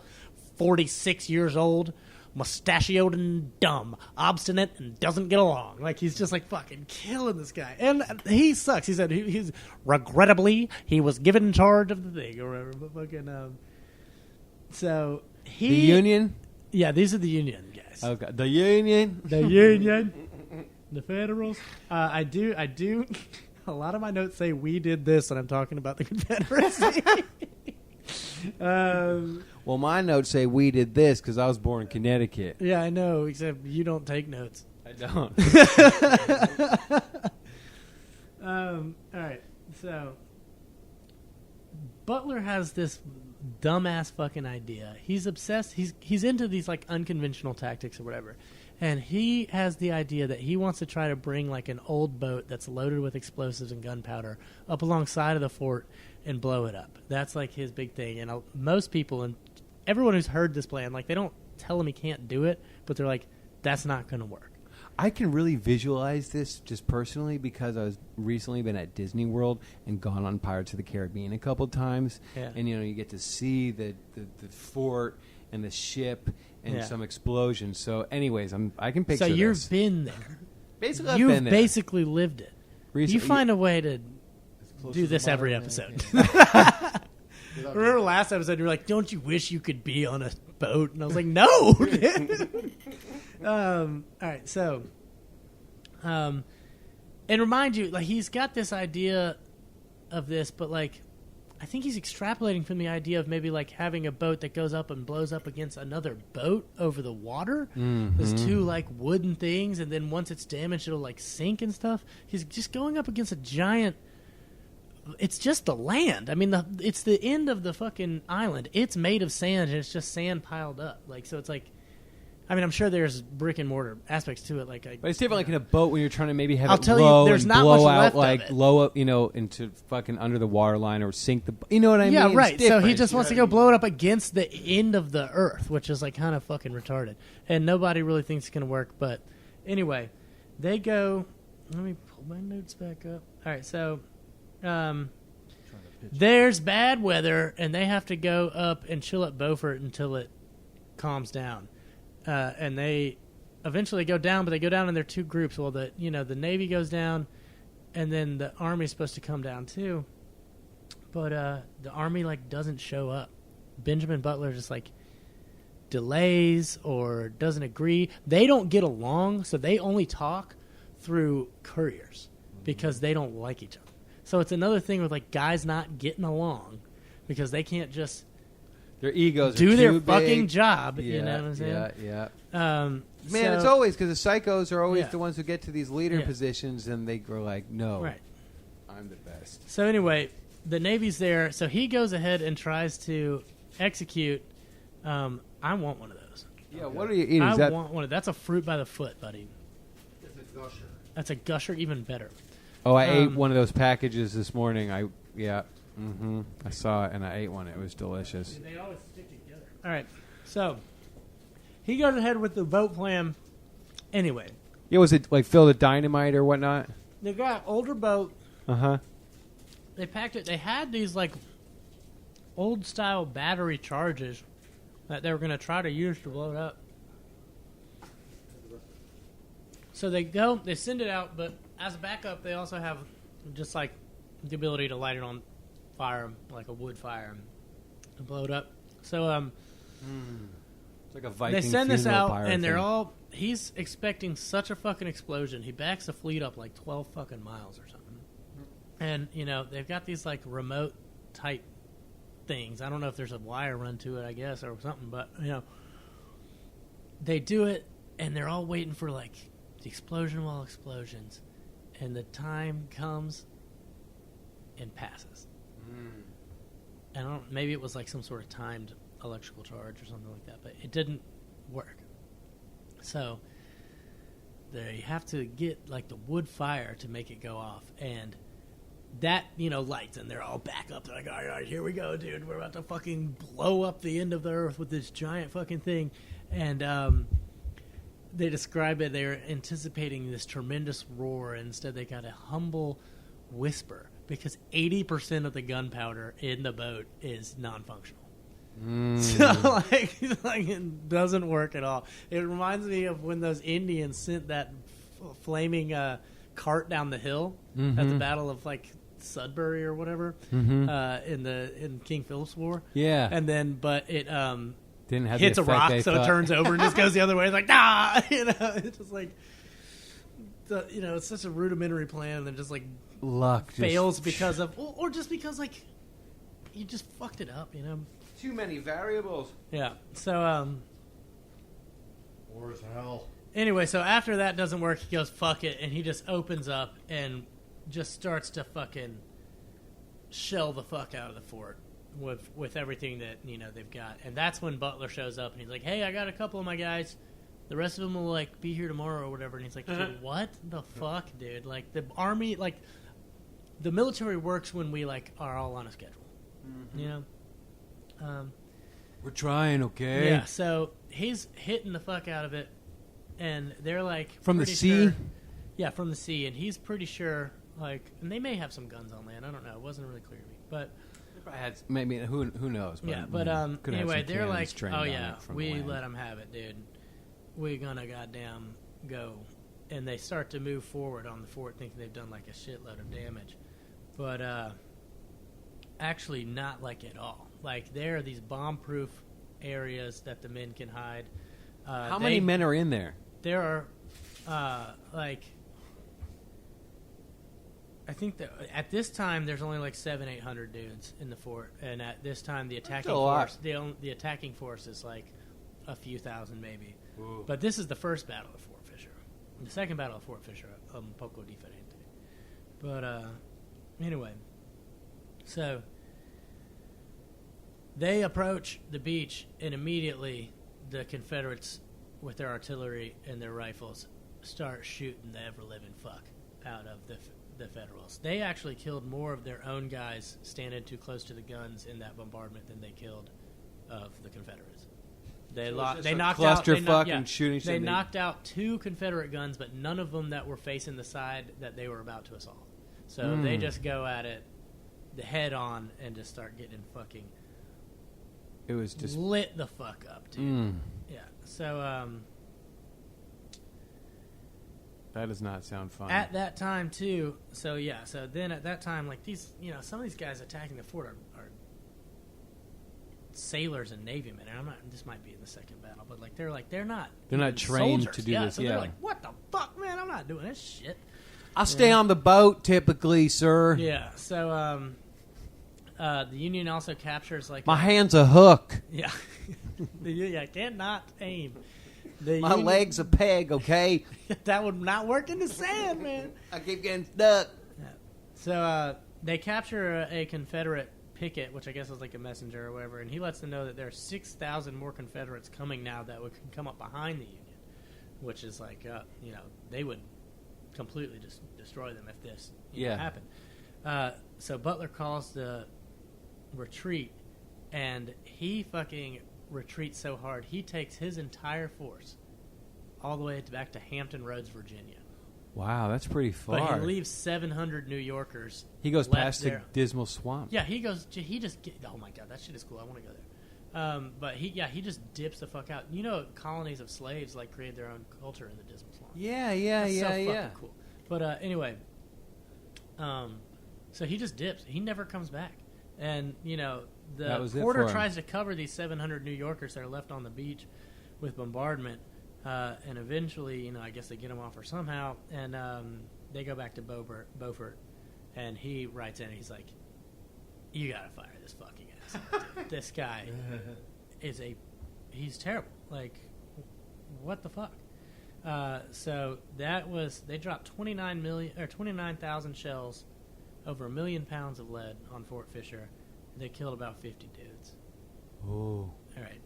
46 years old, mustachioed and dumb, obstinate and doesn't get along. Like, he's just like fucking killing this guy. And he sucks. He said he's regrettably, he was given charge of the thing or whatever. But fucking, so he. The Union? Yeah, these are the Union guys. Okay. The Union? The Union. The Federals. I do. A lot of my notes say we did this when I'm talking about the Confederacy. Well, my notes say we did this because I was born in Connecticut. Yeah, I know, except you don't take notes. I don't. All right, so Butler has this dumbass fucking idea. He's obsessed. He's into these like unconventional tactics or whatever. And he has the idea that he wants to try to bring like an old boat that's loaded with explosives and gunpowder up alongside of the fort and blow it up. That's like his big thing. And most people and everyone who's heard this plan, like they don't tell him he can't do it, but they're like, that's not going to work. I can really visualize this just personally because I was recently been at Disney World and gone on Pirates of the Caribbean a couple times. Yeah. And, you know, you get to see the fort and the ship and some explosions. So, anyways, I can picture So you've this. been there. Basically, I've You've been there. basically lived it. Recently, You find a way to close do to this the every modern man episode. Without Remember last episode, you were like, don't you wish you could be on a boat? And I was like, no. All right, so, and remind you, like, he's got this idea of this, but, like, I think he's extrapolating from the idea of maybe, like, having a boat that goes up and blows up against another boat over the water. Mm-hmm. There's two, like, wooden things, and then once it's damaged, it'll, like, sink and stuff. He's just going up against a giant... It's just the land. I mean, it's the end of the fucking island. It's made of sand, and it's just sand piled up. Like, so it's like... I mean, I'm sure there's brick and mortar aspects to it. But it's different, like in a boat when you're trying to maybe have I'll it tell you, low there's and not blow much out, left of like it. blow up, you know, into fucking under the water line or sink the. You know what I yeah, mean? It's right. So he different. just wants to go blow it up against the end of the earth, which is like kind of fucking retarded. And nobody really thinks it's going to work. But anyway, they go. Let me pull my notes back up. All right, so there's bad weather, and they have to go up and chill at Beaufort until it calms down. And they eventually go down, but they go down in their two groups. Well, the Navy goes down, and then the Army's supposed to come down too. But the Army like doesn't show up. Benjamin Butler just like delays or doesn't agree. They don't get along, so they only talk through couriers because they don't like each other. So it's another thing with like guys not getting along because they can't just Their egos do are their too fucking big. job. Yeah, You know what I'm saying? Yeah. Man, Man, it's always because the psychos are always Yeah. the ones who get to these leader Yeah. positions, and they go like, "No, right. I'm the best." So anyway, the Navy's there, so he goes ahead and tries to execute. I want one of those. Yeah, what are you eating? I Is that want one of. That's a fruit by the foot, buddy. It's a gusher. That's a gusher, even better. Oh, I ate Um, one of those packages this morning. I saw it and I ate one. It was delicious. They always stick together. All right, so he goes ahead with the boat plan. Anyway, Yeah, was it like filled with dynamite or whatnot? they got older boat. Uh huh. They packed it. They had these like old style battery charges that they were going to try to use to blow it up. So they go, they send it out, but as a backup, they also have just like the ability to light it on fire, like a wood fire, and blow it up. So It's like a Viking. they send this funeral out, pyre and they're thing. all. He's expecting such a fucking explosion. He backs the fleet up like 12 fucking miles or something. And they've got these like remote type things. I don't know if there's a wire run to it, I guess, or something, but they do it, and they're all waiting for like the explosion of all explosions, and the time comes and passes. I don't. Maybe it was like some sort of timed electrical charge or something like that, but it didn't work. So they have to get like the wood fire to make it go off, and that lights, and they're all back up. They're like, all right, here we go, dude. We're about to fucking blow up the end of the earth with this giant fucking thing. And they describe it. They're anticipating this tremendous roar. Instead, they got a humble whisper because 80% of the gunpowder in the boat is non-functional. So like it doesn't work at all. It reminds me of when those Indians sent that flaming cart down the hill at the Battle of like Sudbury or whatever in King Philip's War. Yeah, And then but it didn't have hits the a rock, effect so they it thought. turns over and just goes the other way. It's like it's just like it's such a rudimentary plan, and then just like Luck just fails because of or just because like you just fucked it up, too many variables. Yeah. So War is hell. anyway, so after that doesn't work, he goes fuck it, and he just opens up and just starts to fucking shell the fuck out of the fort with everything that they've got. And that's when Butler shows up and he's like, "Hey, I got a couple of my guys. The rest of them will like be here tomorrow or whatever." And he's like, "Dude, what the fuck, dude? Like the army, like the military works when we like are all on a schedule, We're trying, okay? Yeah. So he's hitting the fuck out of it, and they're like From the pretty sea? sure- yeah, from the sea, and he's pretty sure like, and they may have some guns on land. I don't know. It wasn't really clear to me, but. I had maybe who knows? But, Yeah, but could have anyway, some they're cannons like, trained "Oh on yeah, it from we land. let them have it, dude. We're gonna goddamn go." And they start to move forward on the fort, thinking they've done like a shitload of damage, but actually not like at all. Like there are these bomb-proof areas that the men can hide. How many men are in there? There are I think that at this time there's only like 700-800 dudes in the fort, and at this time the attacking a lot. force, the attacking force is like a few thousand maybe. Ooh. But this is the first battle of Fort Fisher. The second battle of Fort Fisher, poco diferente. But anyway, so they approach the beach, and immediately the Confederates, with their artillery and their rifles, start shooting the ever-living fuck out of the Federals. They actually killed more of their own guys standing too close to the guns in that bombardment than they killed of the Confederates. They knocked out shooting. They knocked out 2 Confederate guns, but none of them that were facing the side that they were about to assault. So they just go at it the head on and just start getting fucking. It was just lit the fuck up, dude. Yeah. So that does not sound fun. at that time too. So yeah. So then at that time, like these, some of these guys attacking the fort are sailors and Navy men. And this might be in the second battle, but like they're not trained soldiers. to do this. So yeah. they're like, what the fuck, man? I'm not doing this shit. I'll stay on the boat typically, sir. Yeah. So the Union also captures like My hand's a hook. Yeah. I cannot aim. My leg's a peg, okay? That would not work in the sand, man. I keep getting stuck. Yeah. So they capture a Confederate picket, which I guess is like a messenger or whatever, and he lets them know that there are 6,000 more Confederates coming now that would come up behind the Union, which is like, they would completely just destroy them if this happened. So Butler calls the retreat, and he fucking retreats so hard he takes his entire force all the way back to Hampton Roads, Virginia. Wow, that's pretty far. But he leaves 700 New Yorkers. He goes left past there. the Dismal Swamp. Yeah, oh my god, that shit is cool. I want to go there. But he just dips the fuck out. Colonies of slaves like created their own culture in the Dismal Swamp. Yeah, That's so fucking cool. But anyway, so he just dips. He never comes back. And the porter tries to cover these 700 New Yorkers that are left on the beach with bombardment, and eventually, I guess they get them off or somehow, and they go back to Beaufort, and he writes in, and he's like, "You gotta fire this fucking asshole. Dude. This guy he's terrible. Like, what the fuck?" So they dropped 29,000 shells, over 1 million pounds of lead on Fort Fisher. They killed about 50 dudes. Oh. All right.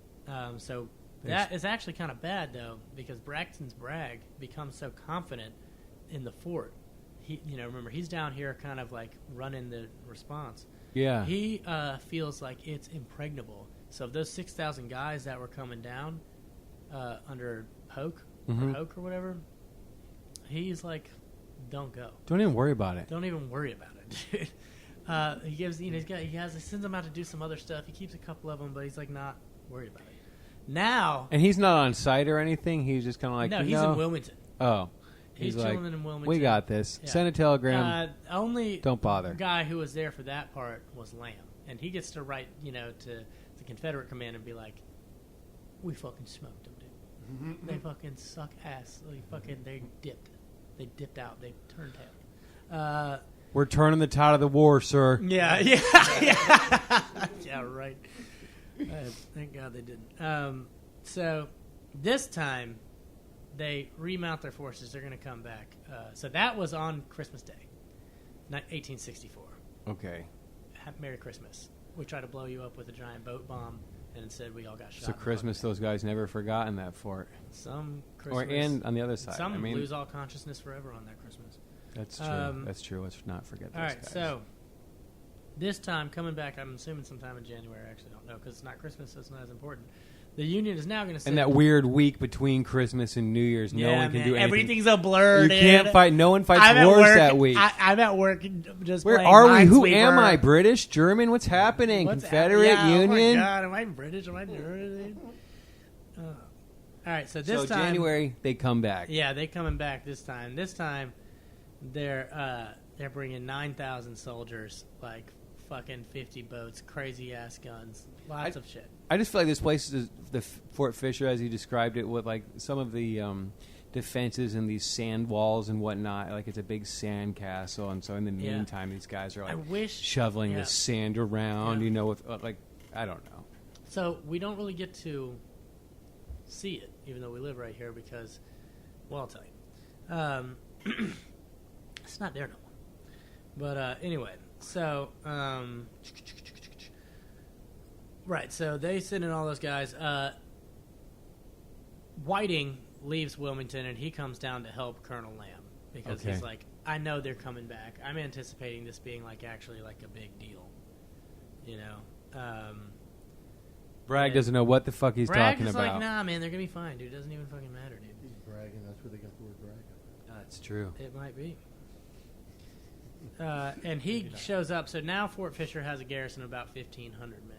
So that is actually kind of bad, though, because Braxton's Bragg becomes so confident in the fort. He, remember, he's down here kind of like running the response. Yeah. He feels like it's impregnable. So of those 6,000 guys that were coming down under Hoke or whatever, he's like, don't go. Don't even worry about it. Don't even worry about it, dude. He gives, he sends them out to do some other stuff. He keeps a couple of them, but he's like not worried about it. Now, And he's not on site or anything. He's just kind of like, no, he's in Wilmington. Oh, He's like, chilling in Wilmington. we got this. Yeah. Send a telegram. Only Don't bother. guy who was there for that part was Lamb, and he gets to write, to the Confederate command and be like, "We fucking smoked them, dude. They fucking suck ass. They dipped out. They turned tail." We're turning the tide of the war, sir. Yeah, right. Thank God they didn't. So this time they remount their forces. They're going to come back. So that was on Christmas Day, 1864. Okay. Merry Christmas. We tried to blow you up with a giant boat bomb, and instead we all got shot. So Christmas, those guys never forgotten that fort. Some Christmas. And on the other side. Some I mean, lose all consciousness forever on that Christmas. That's true. That's true. Let's not forget those All right, guys. so this time coming back, I'm assuming sometime in January. I actually don't know because it's not Christmas, so it's not as important. The union is now going to send... And that weird week between Christmas and New Year's, no one can do anything. Everything's a blur. You can't fight. No one fights I'm wars at work, that week. I'm at work just Where playing are we? Who Minesweeper. am I? British? German? What's happening? Confederate? Union? Oh my God, am I British? Am I German? All right, so this time... January, they come back. Yeah, they coming back this time. This time, they're bringing 9,000 soldiers, like fucking 50 boats, crazy ass guns, lots of shit. I just feel like this place is the Fort Fisher, as he described it, with like some of the defenses and these sand walls and whatnot. Like it's a big sand castle, and so in the meantime, these guys are like shoveling the sand around. You know, with like I don't know. So we don't really get to see it, even though we live right here, because, well, I'll tell you, it's not there no more. But anyway, so right, so they send in all those guys. Whiting leaves Wilmington, and he comes down to help Colonel Lamb because he's like, I know they're coming back. I'm anticipating this being like actually like a big deal, you know. Bragg doesn't know what the fuck he's talking is about. Like, nah, man, they're gonna be fine, dude. It doesn't even fucking matter, dude. He's bragging. That's where they got the word bragging. That's true. It might be. And he shows up. So now Fort Fisher has a garrison of about 1,500 men.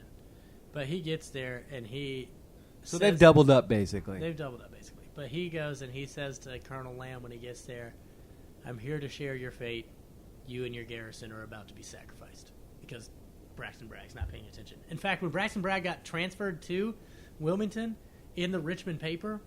But he gets there and he. So they've doubled up, basically. They've doubled up, basically. But he goes and he says to Colonel Lamb when he gets there, I'm here to share your fate. You and your garrison are about to be sacrificed. Because Braxton Bragg's not paying attention. In fact, when Braxton Bragg got transferred to Wilmington, in the Richmond paper,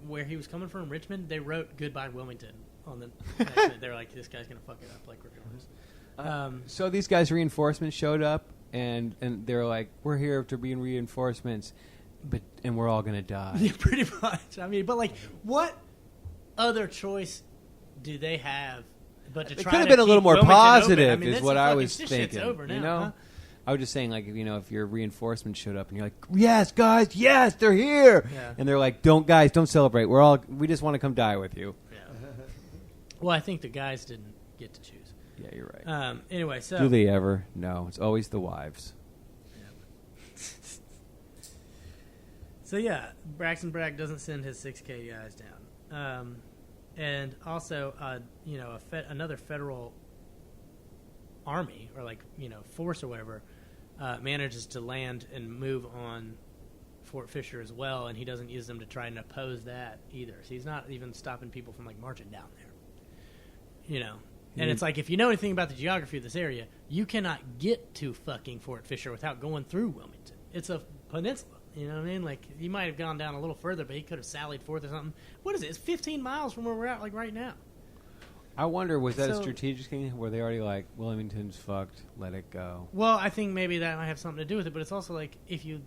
where he was coming from, Richmond, they wrote "Goodbye Wilmington" on the next minute. They were like, "This guy's gonna fuck it up like regardless." So these guys' reinforcements showed up, and they're like, "We're here to be reinforcements, and we're all gonna die." Yeah, pretty much. I mean, but like, what other choice do they have? But to It try could have to been a little keep more Wilmington positive, open. I mean, is what I was this thinking. Shit's over now, you know, huh? I was just saying, like, you know, if your reinforcements showed up and you're like, "Yes, guys, yes, they're here," and they're like, "Don't celebrate. We just want to come die with you." Yeah. Well, I think the guys didn't get to choose. Yeah, you're right. Anyway, so do they ever? No, it's always the wives. So yeah, Braxton Bragg doesn't send his 6K guys down, and also, you know, another federal army or like force or whatever manages to land and move on Fort Fisher as well, and he doesn't use them to try and oppose that either. So he's not even stopping people from like marching down there, you know. And it's like, if you know anything about the geography of this area, you cannot get to fucking Fort Fisher without going through Wilmington. It's a peninsula. You know what I mean? Like, he might have gone down a little further, but he could have sallied forth or something. What is it? It's 15 miles from where we're at, like, right now. I wonder, was that a strategic thing? Were they already like, Wilmington's fucked, let it go? Well, I think maybe that might have something to do with it, but it's also like, if you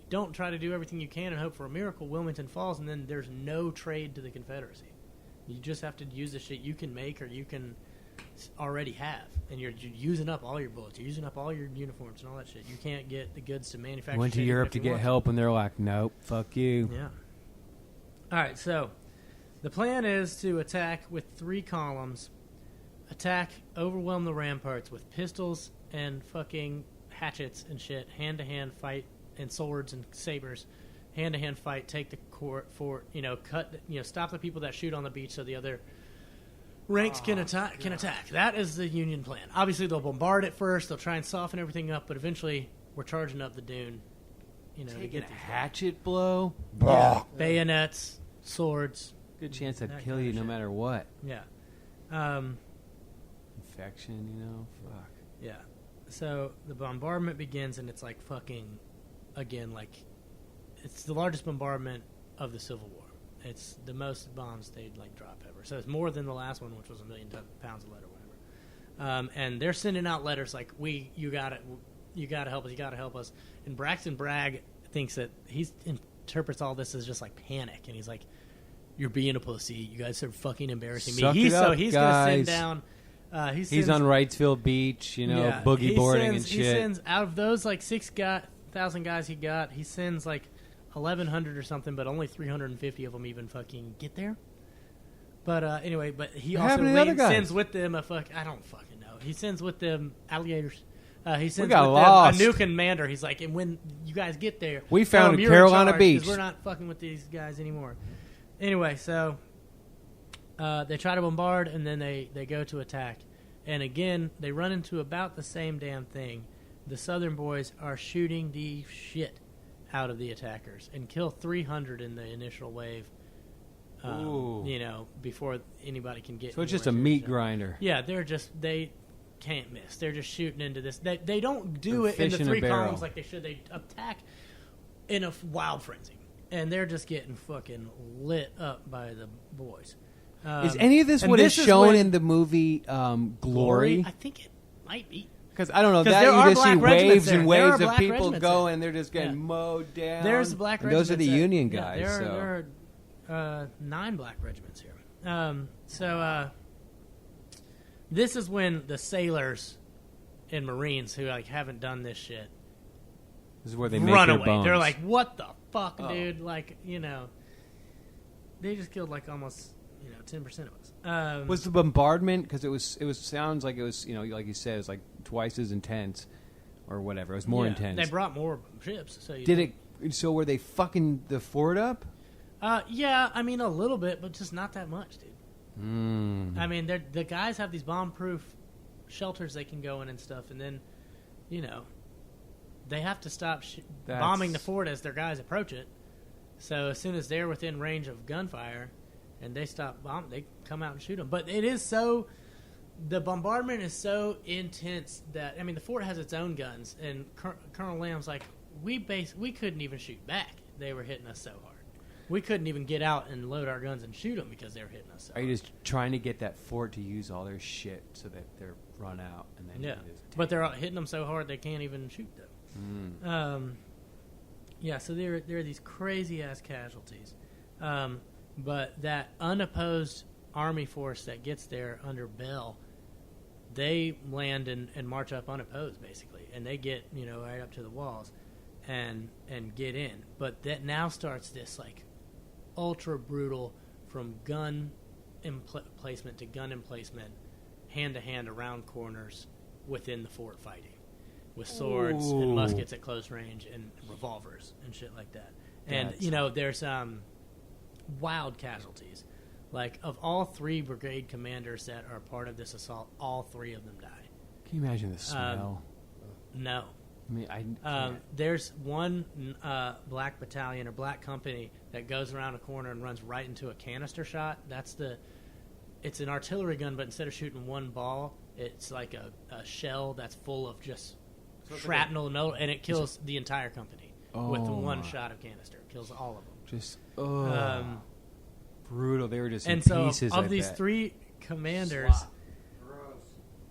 don't try to do everything you can and hope for a miracle, Wilmington falls, and then there's no trade to the Confederacy. You just have to use the shit you can make or you can already have, and you're using up all your bullets, you're using up all your uniforms and all that shit. You can't get the goods to manufacture. Went to Europe to get help, and they're like, "Nope, fuck you." Yeah. All right, so the plan is to attack with 3 columns, overwhelm the ramparts with pistols and fucking hatchets and shit, hand-to-hand fight, and swords and sabers, hand-to-hand fight, take the fort, stop the people that shoot on the beach so the other ranks can attack. That is the Union plan. Obviously, they'll bombard it first. They'll try and soften everything up, but eventually, we're charging up the dune. To get a hatchet blow. Yeah. Bayonets, swords. Good chance I'd kill you no matter what. Yeah. Infection, fuck. Yeah. So the bombardment begins, and it's like fucking, again, like, it's the largest bombardment of the Civil War. It's the most bombs they'd like drop ever. So it's more than the last one, which was 1 million pounds of lead or whatever. And they're sending out letters like, you gotta help us. And Braxton Bragg thinks that he interprets all this as just like panic, and he's like, "You're being a pussy. You guys are fucking embarrassing me." Suck He's it up, so he's gonna send guys. down He's on Wrightsville Beach, boogie boarding and shit. He sends out of those like 6,000 guys he sends like 1,100 or something, but only 350 of them even fucking get there. But anyway, he also sends with them I don't fucking know. He sends with them alligators. He sends with them a new commander. He's like, and when you guys get there, we found Carolina Beach. We're not fucking with these guys anymore. Anyway, so they try to bombard, and then they go to attack. And again, they run into about the same damn thing. The Southern boys are shooting the shit out of the attackers and kill 300 in the initial wave. Before anybody can get. So it's just a meat grinder. Yeah, they can't miss. They're just shooting into this. They don't do it in the 3 columns like they should. They attack in a wild frenzy, and they're just getting fucking lit up by the boys. Is any of this what is shown in the movie Glory? I think it might be. Because I don't know, that you just see waves and waves of people going, and they're just getting mowed down. There's black regiments. Those are the Union guys. There are 9 black regiments here. This is when the sailors and Marines who haven't done this shit. This is where they make run their away. bones. They're like, "What the fuck, dude?" They just killed almost 10% of us. Was the bombardment, because it sounds like it was like you said, it was like twice as intense or whatever. It was more intense. They brought more ships. So were they fucking the fort up? Yeah, I mean a little bit, but just not that much, dude. I mean, the guys have these bomb-proof shelters they can go in and stuff, and then, they have to stop bombing the fort as their guys approach it. So as soon as they're within range of gunfire, and they stop bombing, they come out and shoot them. But the bombardment is so intense that the fort has its own guns, and Colonel Lamb's like, we couldn't even shoot back. They were hitting us so hard. We couldn't even get out and load our guns and shoot them because they were hitting us so hard. Are you just trying to get that fort to use all their shit so that they're run out? And then but they're hitting them so hard they can't even shoot them. So there are these crazy-ass casualties. But that unopposed army force that gets there under Bell, they land and march up unopposed, basically. And they get, right up to the walls and get in. But that now starts this, ultra brutal from gun emplacement to gun emplacement, hand-to-hand around corners within the fort fighting. With swords and muskets at close range and revolvers and shit like that. And, there's wild casualties. Of all 3 brigade commanders that are part of this assault, all 3 of them die. Can you imagine the smell? No. There's one black battalion or black company that goes around a corner and runs right into a canister shot. It's an artillery gun, but instead of shooting one ball, it's like a shell that's full of just shrapnel, and it kills the entire company with one shot of canister. It kills all of them. Just brutal. They were just in pieces. Of these 3 commanders.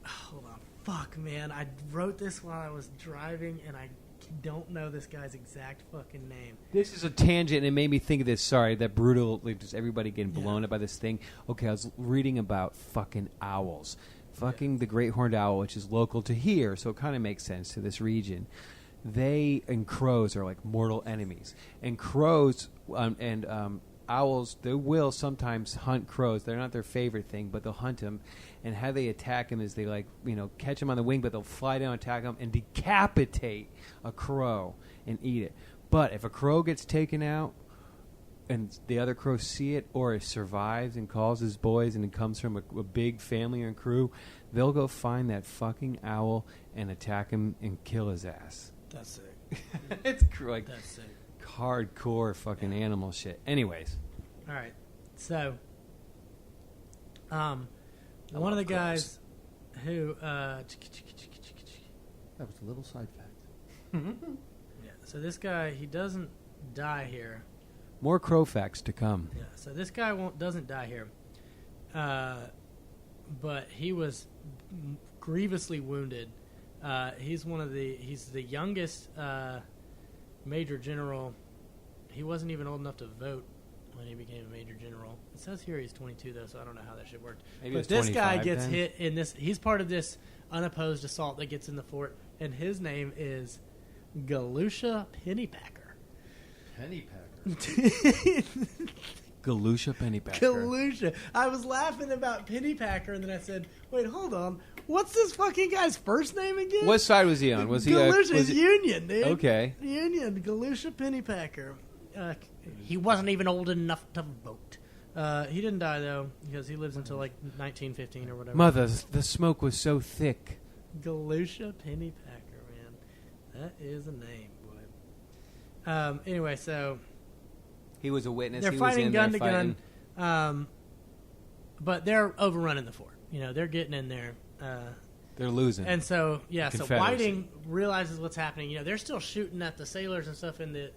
Hold on. Fuck, man. I wrote this while I was driving, and I don't know this guy's exact fucking name. This is a tangent, and it made me think of this. Sorry, that brutal, just everybody getting blown up by this thing. Okay, I was reading about fucking owls. Fucking the great horned owl, which is local to here, so it kind of makes sense to this region. They and crows are like mortal enemies. And crows and owls, they will sometimes hunt crows. They're not their favorite thing, but they'll hunt them. And how they attack them is they catch them on the wing, but they'll fly down, attack them, and decapitate a crow and eat it. But if a crow gets taken out and the other crows see it, or it survives and calls his boys, and it comes from a big family and crew, they'll go find that fucking owl and attack him and kill his ass. That's sick. It's that's sick. Hardcore fucking animal shit. Anyways. All right. So, one of the guys who that was a little side fact. Yeah. So this guy, he doesn't die here. More crow facts to come. Yeah. So this guy doesn't die here, but he was grievously wounded. He's the youngest major general. He wasn't even old enough to vote when he became a major general. It says here he's 22 though, so I don't know how that shit worked. Maybe But it's this guy 25 gets then. hit in this. He's part of this unopposed assault that gets in the fort, and his name is Galusha Pennypacker. Pennypacker. Galusha Pennypacker. Galusha. I was laughing about Pennypacker, and then I said, "Wait, hold on. What's this fucking guy's first name again?" What side was he on? Was he Galusha was is Union, dude. Okay. Union. Galusha Pennypacker. He wasn't even old enough to vote. He didn't die though because he lives until like 1915 or whatever. Mother, the smoke was so thick. Galusha Pennypacker, man, that is a name, boy. Anyway, so He was a witness. they're he fighting was in gun there to fighting. gun, but they're overrunning the fort. They're getting in there. They're losing. And so, yeah, so Confederacy. Whiting realizes what's happening. They're still shooting at the sailors and stuff in the,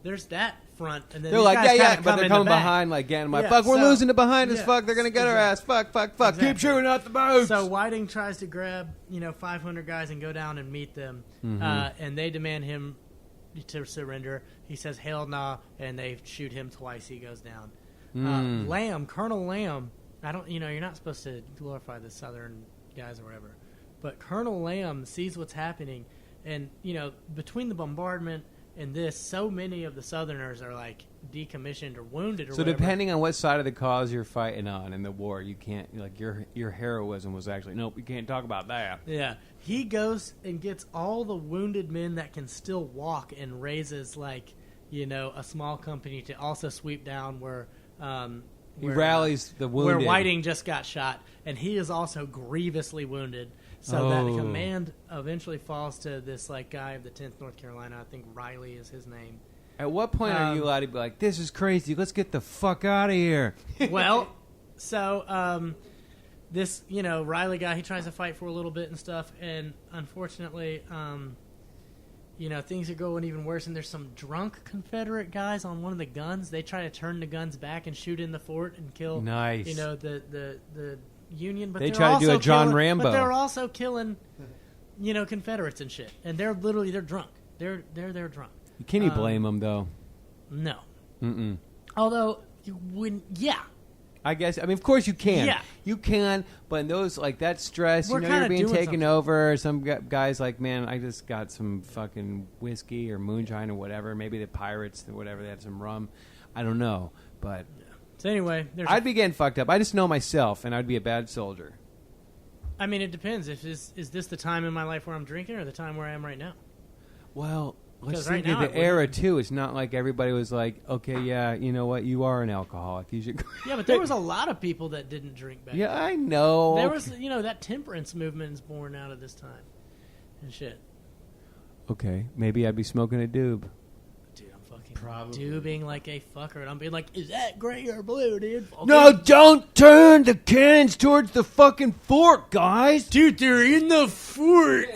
there's that front. And then they're these like, guys yeah, kinda yeah, but come they're in the coming back. behind, like, getting my Yeah, fuck. We're so- losing to behind us. yeah, Fuck, they're gonna get our ass. exactly. Fuck, fuck, fuck. Exactly. Keep shooting at the boats. So Whiting tries to grab, 500 guys and go down and meet them. And they demand him to surrender. He says, hell nah, and they shoot him twice. He goes down. Lamb, Colonel Lamb, I don't, you're not supposed to glorify the Southern guys or whatever, but Colonel Lamb sees what's happening, and, between the bombardment and this, so many of the Southerners are, like, decommissioned or wounded or So whatever. depending on what side of the cause you're fighting on in the war, you can't, like, your heroism was actually, nope, you can't talk about that. Yeah. He goes and gets all the wounded men that can still walk and raises, like, a small company to also sweep down where He rallies the wounded. where Whiting just got shot, and he is also grievously wounded. So that Oh. command eventually falls to this like guy of the 10th North Carolina. I think Riley is his name. At what point are you allowed to be like, this is crazy, let's get the fuck out of here? Well, so this Riley guy, he tries to fight for a little bit and stuff, and unfortunately, things are going even worse. And there's some drunk Confederate guys on one of the guns. They try to turn the guns back and shoot in the fort and kill. Nice. The Union. But They they're try to do also a John killing- Rambo. But they're also killing, Confederates and shit. And they're drunk. They're drunk. Can you blame them, though? No. Mm-mm. Although you wouldn't. Yeah. I guess. I mean, of course you can. Yeah. You can, but in those, like, that stress, We're you're kinda being doing taken something. over. Some guys like, man, I just got some fucking whiskey or moonshine or whatever. Maybe the pirates or whatever, they had some rum. I don't know, but So anyway, there's. I'd be getting fucked up. I just know myself, and I'd be a bad soldier. I mean, it depends. Is this the time in my life where I'm drinking, or the time where I am right now? Well, let's 'Cause right think now of the it era, wouldn't- too. It's not like everybody was like, okay, yeah, you know what? You are an alcoholic. You should go. Yeah, but there was a lot of people that didn't drink back. Yeah, I know. There was, that temperance movement is born out of this time, and shit. Okay, maybe I'd be smoking a doob. Dude, I'm fucking Probably. dubing like a fucker, and I'm being like, is that gray or blue, dude? Okay. No, don't turn the cannons towards the fucking fort, guys. dude, they're in the fort.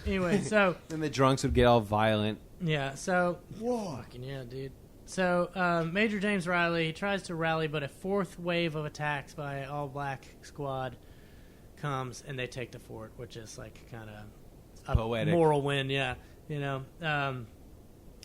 Anyway, so And the drunks would get all violent. yeah, so fucking yeah, dude. So Major James Riley tries to rally, but a fourth wave of attacks by all black squad comes, and they take the fort, which is like kind of a Poetic. moral win, yeah.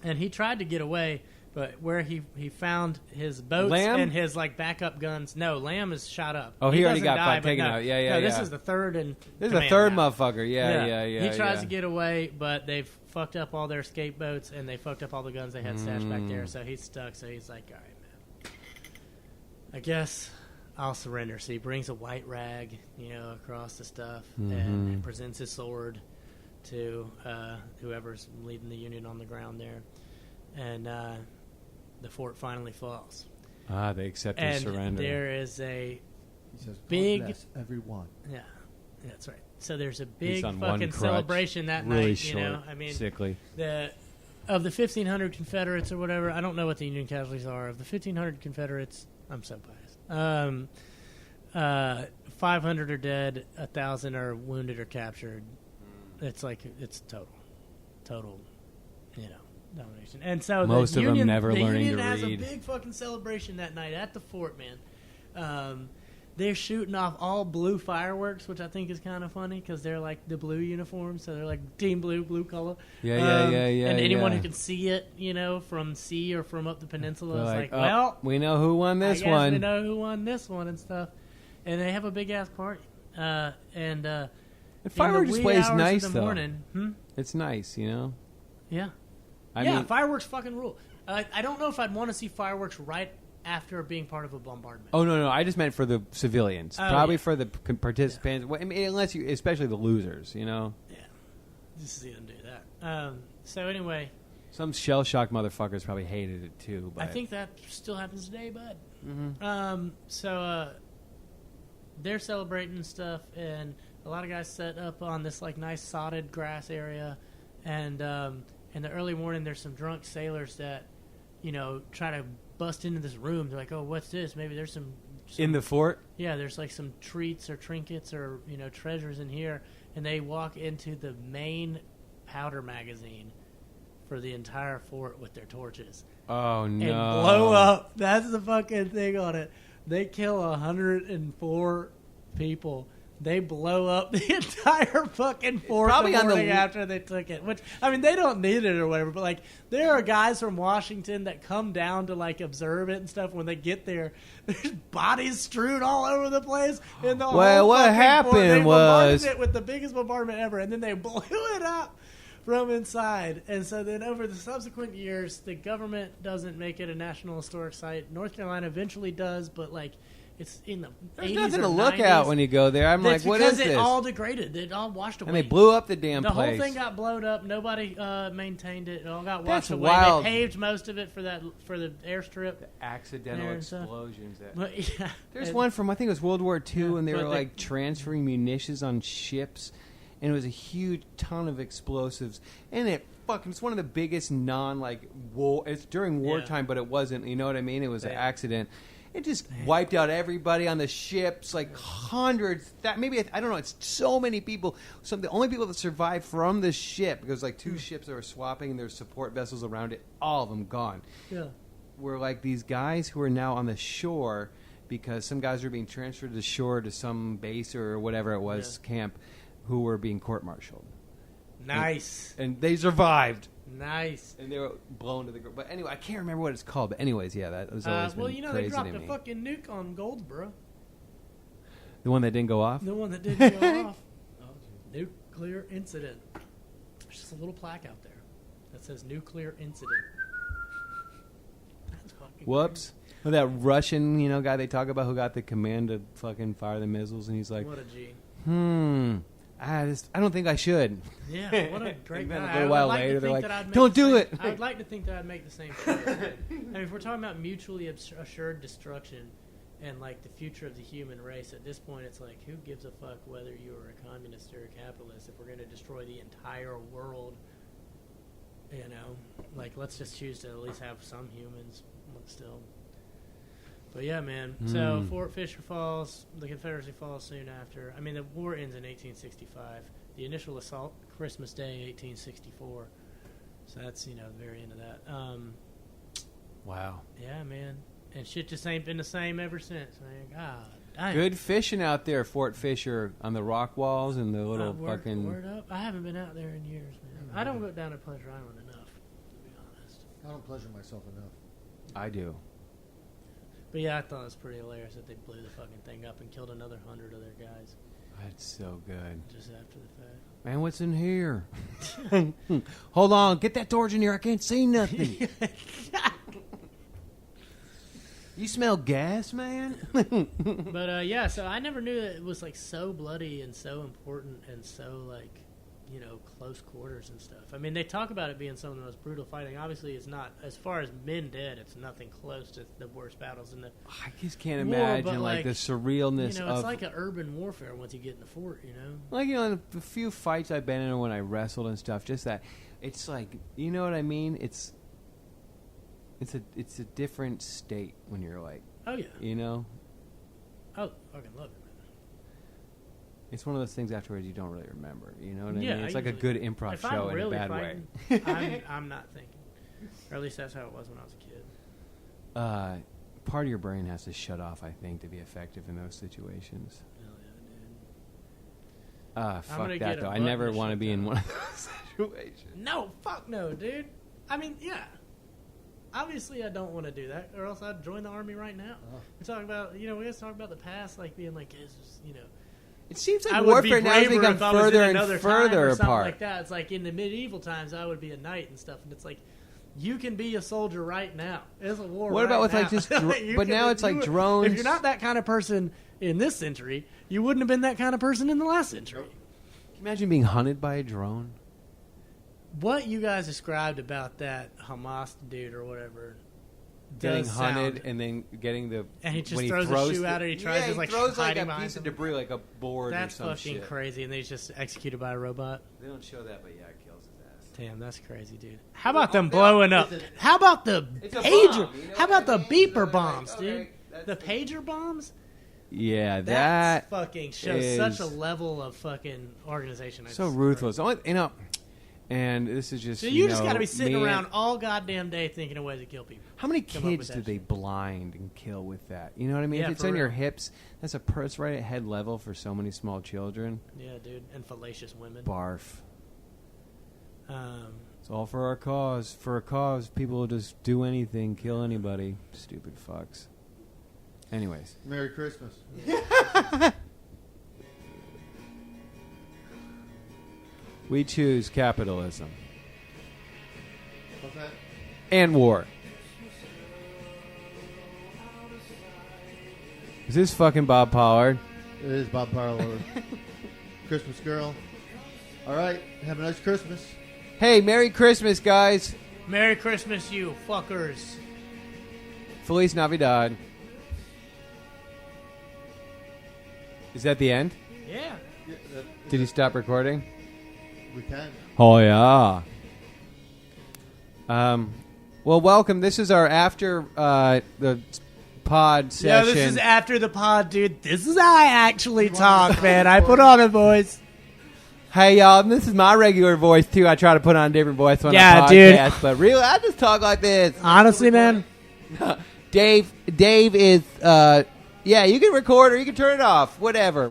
And he tried to get away, but where he found his boats Lamb? and his like backup guns. No, Lamb is shot up. Oh, he already doesn't got die, but taken no. out. Yeah, No, this yeah. is the third and This is the third now. motherfucker. Yeah. He tries to get away, but they've fucked up all their scapegoats, and they fucked up all the guns they had stashed back there, so he's stuck. So he's like, all right, man, I guess I'll surrender. So he brings a white rag, across the stuff, and presents his sword to whoever's leading the Union on the ground there. And the fort finally falls. They accept his And surrender. there is a He says, God Big- bless everyone. yeah, that's right. So there's a He's big on one fucking crutch, celebration that really night. short, I mean, sickly. of the 1,500 Confederates or whatever, I don't know what the Union casualties are. Of the 1,500 Confederates, I'm so biased. 500 are dead, 1,000 are wounded or captured. It's total, domination. And so Most the of them Union, never the learning Union to has read. a big fucking celebration that night at the fort, man. they're shooting off all blue fireworks, which I think is kind of funny because they're like the blue uniform, so they're like team blue color. Yeah. And anyone who can see it, from sea or from up the peninsula is like, well, we know who won this I guess one. we know who won this one and stuff. And they have a big ass party. The firework display is nice, though. Morning, It's nice, Yeah. I mean, fireworks fucking rule. I don't know if I'd want to see fireworks right after being part of a bombardment. Oh no! I just meant for the civilians, probably for the participants. Yeah. Well, I mean, unless you, especially the losers, Yeah, just see them do that. So anyway, some shell shocked motherfuckers probably hated it too. But I think that still happens today, bud. Mm-hmm. So they're celebrating and stuff, and a lot of guys set up on this like nice sodded grass area, and in the early morning, there's some drunk sailors that try to bust into this room. They're like, "Oh, what's this? Maybe there's some in the fort." Yeah, there's like some treats or trinkets or treasures in here, and they walk into the main powder magazine for the entire fort with their torches. Oh no! And blow up. That's the fucking thing on it. They kill 104 people. They blow up the entire fucking fort probably the morning on the after they took it. Which, I mean, they don't need it or whatever, but, like, there are guys from Washington that come down to, like, observe it and stuff. When they get there, there's bodies strewn all over the place. And the well, whole what happened fort, they was... bombarded it with the biggest bombardment ever, and then they blew it up from inside. And so then over the subsequent years, the government doesn't make it a National Historic Site. North Carolina eventually does, but, like... It's in the There's 80s nothing or to look 90s. at when you go there. I'm That's like, what is because this? it all degraded. It all washed away. And they blew up the damn the place. whole thing got blown up. Nobody maintained it. It all got washed That's away. wild. They paved most of it for the airstrip. The accidental There and stuff. explosions. But, yeah, There's one from, I think it was World War II, Yeah, and they but were like transferring munitions on ships, and it was a huge ton of explosives. And it's one of the biggest war. It's during wartime, but it wasn't. You know what I mean? It was an accident. It just wiped out everybody on the ships, like hundreds. I don't know. It's so many people. The only people that survived from the ship, because like two ships that were swapping, and there's support vessels around it. All of them gone. Yeah. Were like these guys who are now on the shore because some guys were being transferred to the shore to some base or whatever it was camp, who were being court-martialed. Nice. And they survived. Nice. And they were blown to the ground. But anyway, I can't remember what it's called. But anyways, yeah, that was always been they crazy dropped to a me. fucking nuke on Goldsboro. The one that didn't go off? The one that didn't go off. Nuclear incident. There's just a little plaque out there that says nuclear incident. That's fucking Whoops. Well, that Russian, guy they talk about who got the command to fucking fire the missiles, and he's like, What a G. I don't think I should. Yeah, what a great And then guy. a little while later, they're like, I'd "Don't do it." I would like to think that I'd make the same choice. I mean, if we're talking about mutually assured destruction and, like, the future of the human race, at this point, it's like, who gives a fuck whether you are a communist or a capitalist if we're going to destroy the entire world? Like, let's just choose to at least have some humans still. But yeah, man. So Fort Fisher falls. The Confederacy falls soon after. I mean, the war ends in 1865. The initial assault, Christmas Day, 1864. So that's the very end of that. Wow. Yeah, man. And shit just ain't been the same ever since, man. God damn. Good fishing out there, Fort Fisher, on the rock walls and the little fucking... Word up. I haven't been out there in years, man. I don't go down to Pleasure Island enough, to be honest. I don't pleasure myself enough. I do. But yeah, I thought it was pretty hilarious that they blew the fucking thing up and killed another 100 other guys That's so good. just after the fact. Man, what's in here? Hold on. Get that torch in here. I can't see nothing. You smell gas, man? But yeah, so I never knew that it was like so bloody and so important and so like, close quarters and stuff. I mean, they talk about it being some of the most brutal fighting. Obviously, it's not, as far as men dead, it's nothing close to the worst battles in the I just can't war, imagine but, like the surrealness of... it's like an urban warfare once you get in the fort, Like, the few fights I've been in when I wrestled and stuff, just that, it's like, you know what I mean? It's a different state when you're like, Oh, yeah. Oh, fucking love it, man. It's one of those things afterwards you don't really remember. You know what I Yeah, mean? It's I like a usually- good improv if show I'm in really a bad way. fighting, I'm not thinking. Or at least that's how it was when I was a kid. part of your brain has to shut off, I think, to be effective in those situations. Fuck gonna that get a though. I button never to want to shut be in that one of those situations. No, fuck no, dude. I mean, yeah. Obviously, I don't want to do that, or else I'd join the army right now. We're talking about, we always talk about the past, like being like, it's just, It seems I like would be warfare now has braver become if I was further in and another further time or something apart. like that. It's like in the medieval times, I would be a knight and stuff, and it's like, you can be a soldier right now. It's a war. What about with now. like just? You But can- now it's you like would- drones. If you're not that kind of person in this century, you wouldn't have been that kind of person in the last century. Can you imagine being hunted by a drone? What you guys described about that Hamas dude or whatever, Getting does hunted sound- and then getting the and he just when throws a shoe at her. He tries yeah, to he like throws like hiding a behind piece of something. debris, like a board That's or some fucking shit. crazy, and then he's just executed by a robot. They don't show that, but yeah, it kills his ass. Damn, that's crazy, dude. How about them blowing up? It's a- How about the It's a pager? bomb, you know How about what the I mean? beeper So, like, bombs, okay, dude? that's The pager bombs? Yeah, That's that fucking shows is such a level of fucking organization. so ruthless. And this is just So you just know, got to be sitting me around and- all goddamn day thinking of ways to kill people. How many come up kids with do that they shit. blind and kill with that? You know what I mean? Yeah, if it's for on your real. hips, that's it's right at head level for so many small children. Yeah, dude, and fallacious women. Barf. Um, It's all for our cause. For a cause, people will just do anything, kill anybody. Stupid fucks. Anyways. Merry Christmas. We choose capitalism. What's that? And war. Is this fucking Bob Pollard? It is Bob Parlour. Christmas girl. All right. Have a nice Christmas. Hey, Merry Christmas, guys. Merry Christmas, you fuckers. Feliz Navidad. Is that the end? Yeah. Yeah, Did he stop recording? we can. Oh, yeah. Well, welcome. This is our after the pod session. Yeah, this is after the pod, dude. This is how I actually talk, man. I put on a voice. Hey, y'all. This is my regular voice, too. I try to put on a different voice when Yeah, I dude. podcast, but really, I just talk like this. Honestly, man. Dave is, yeah, you can record or you can turn it off. Whatever.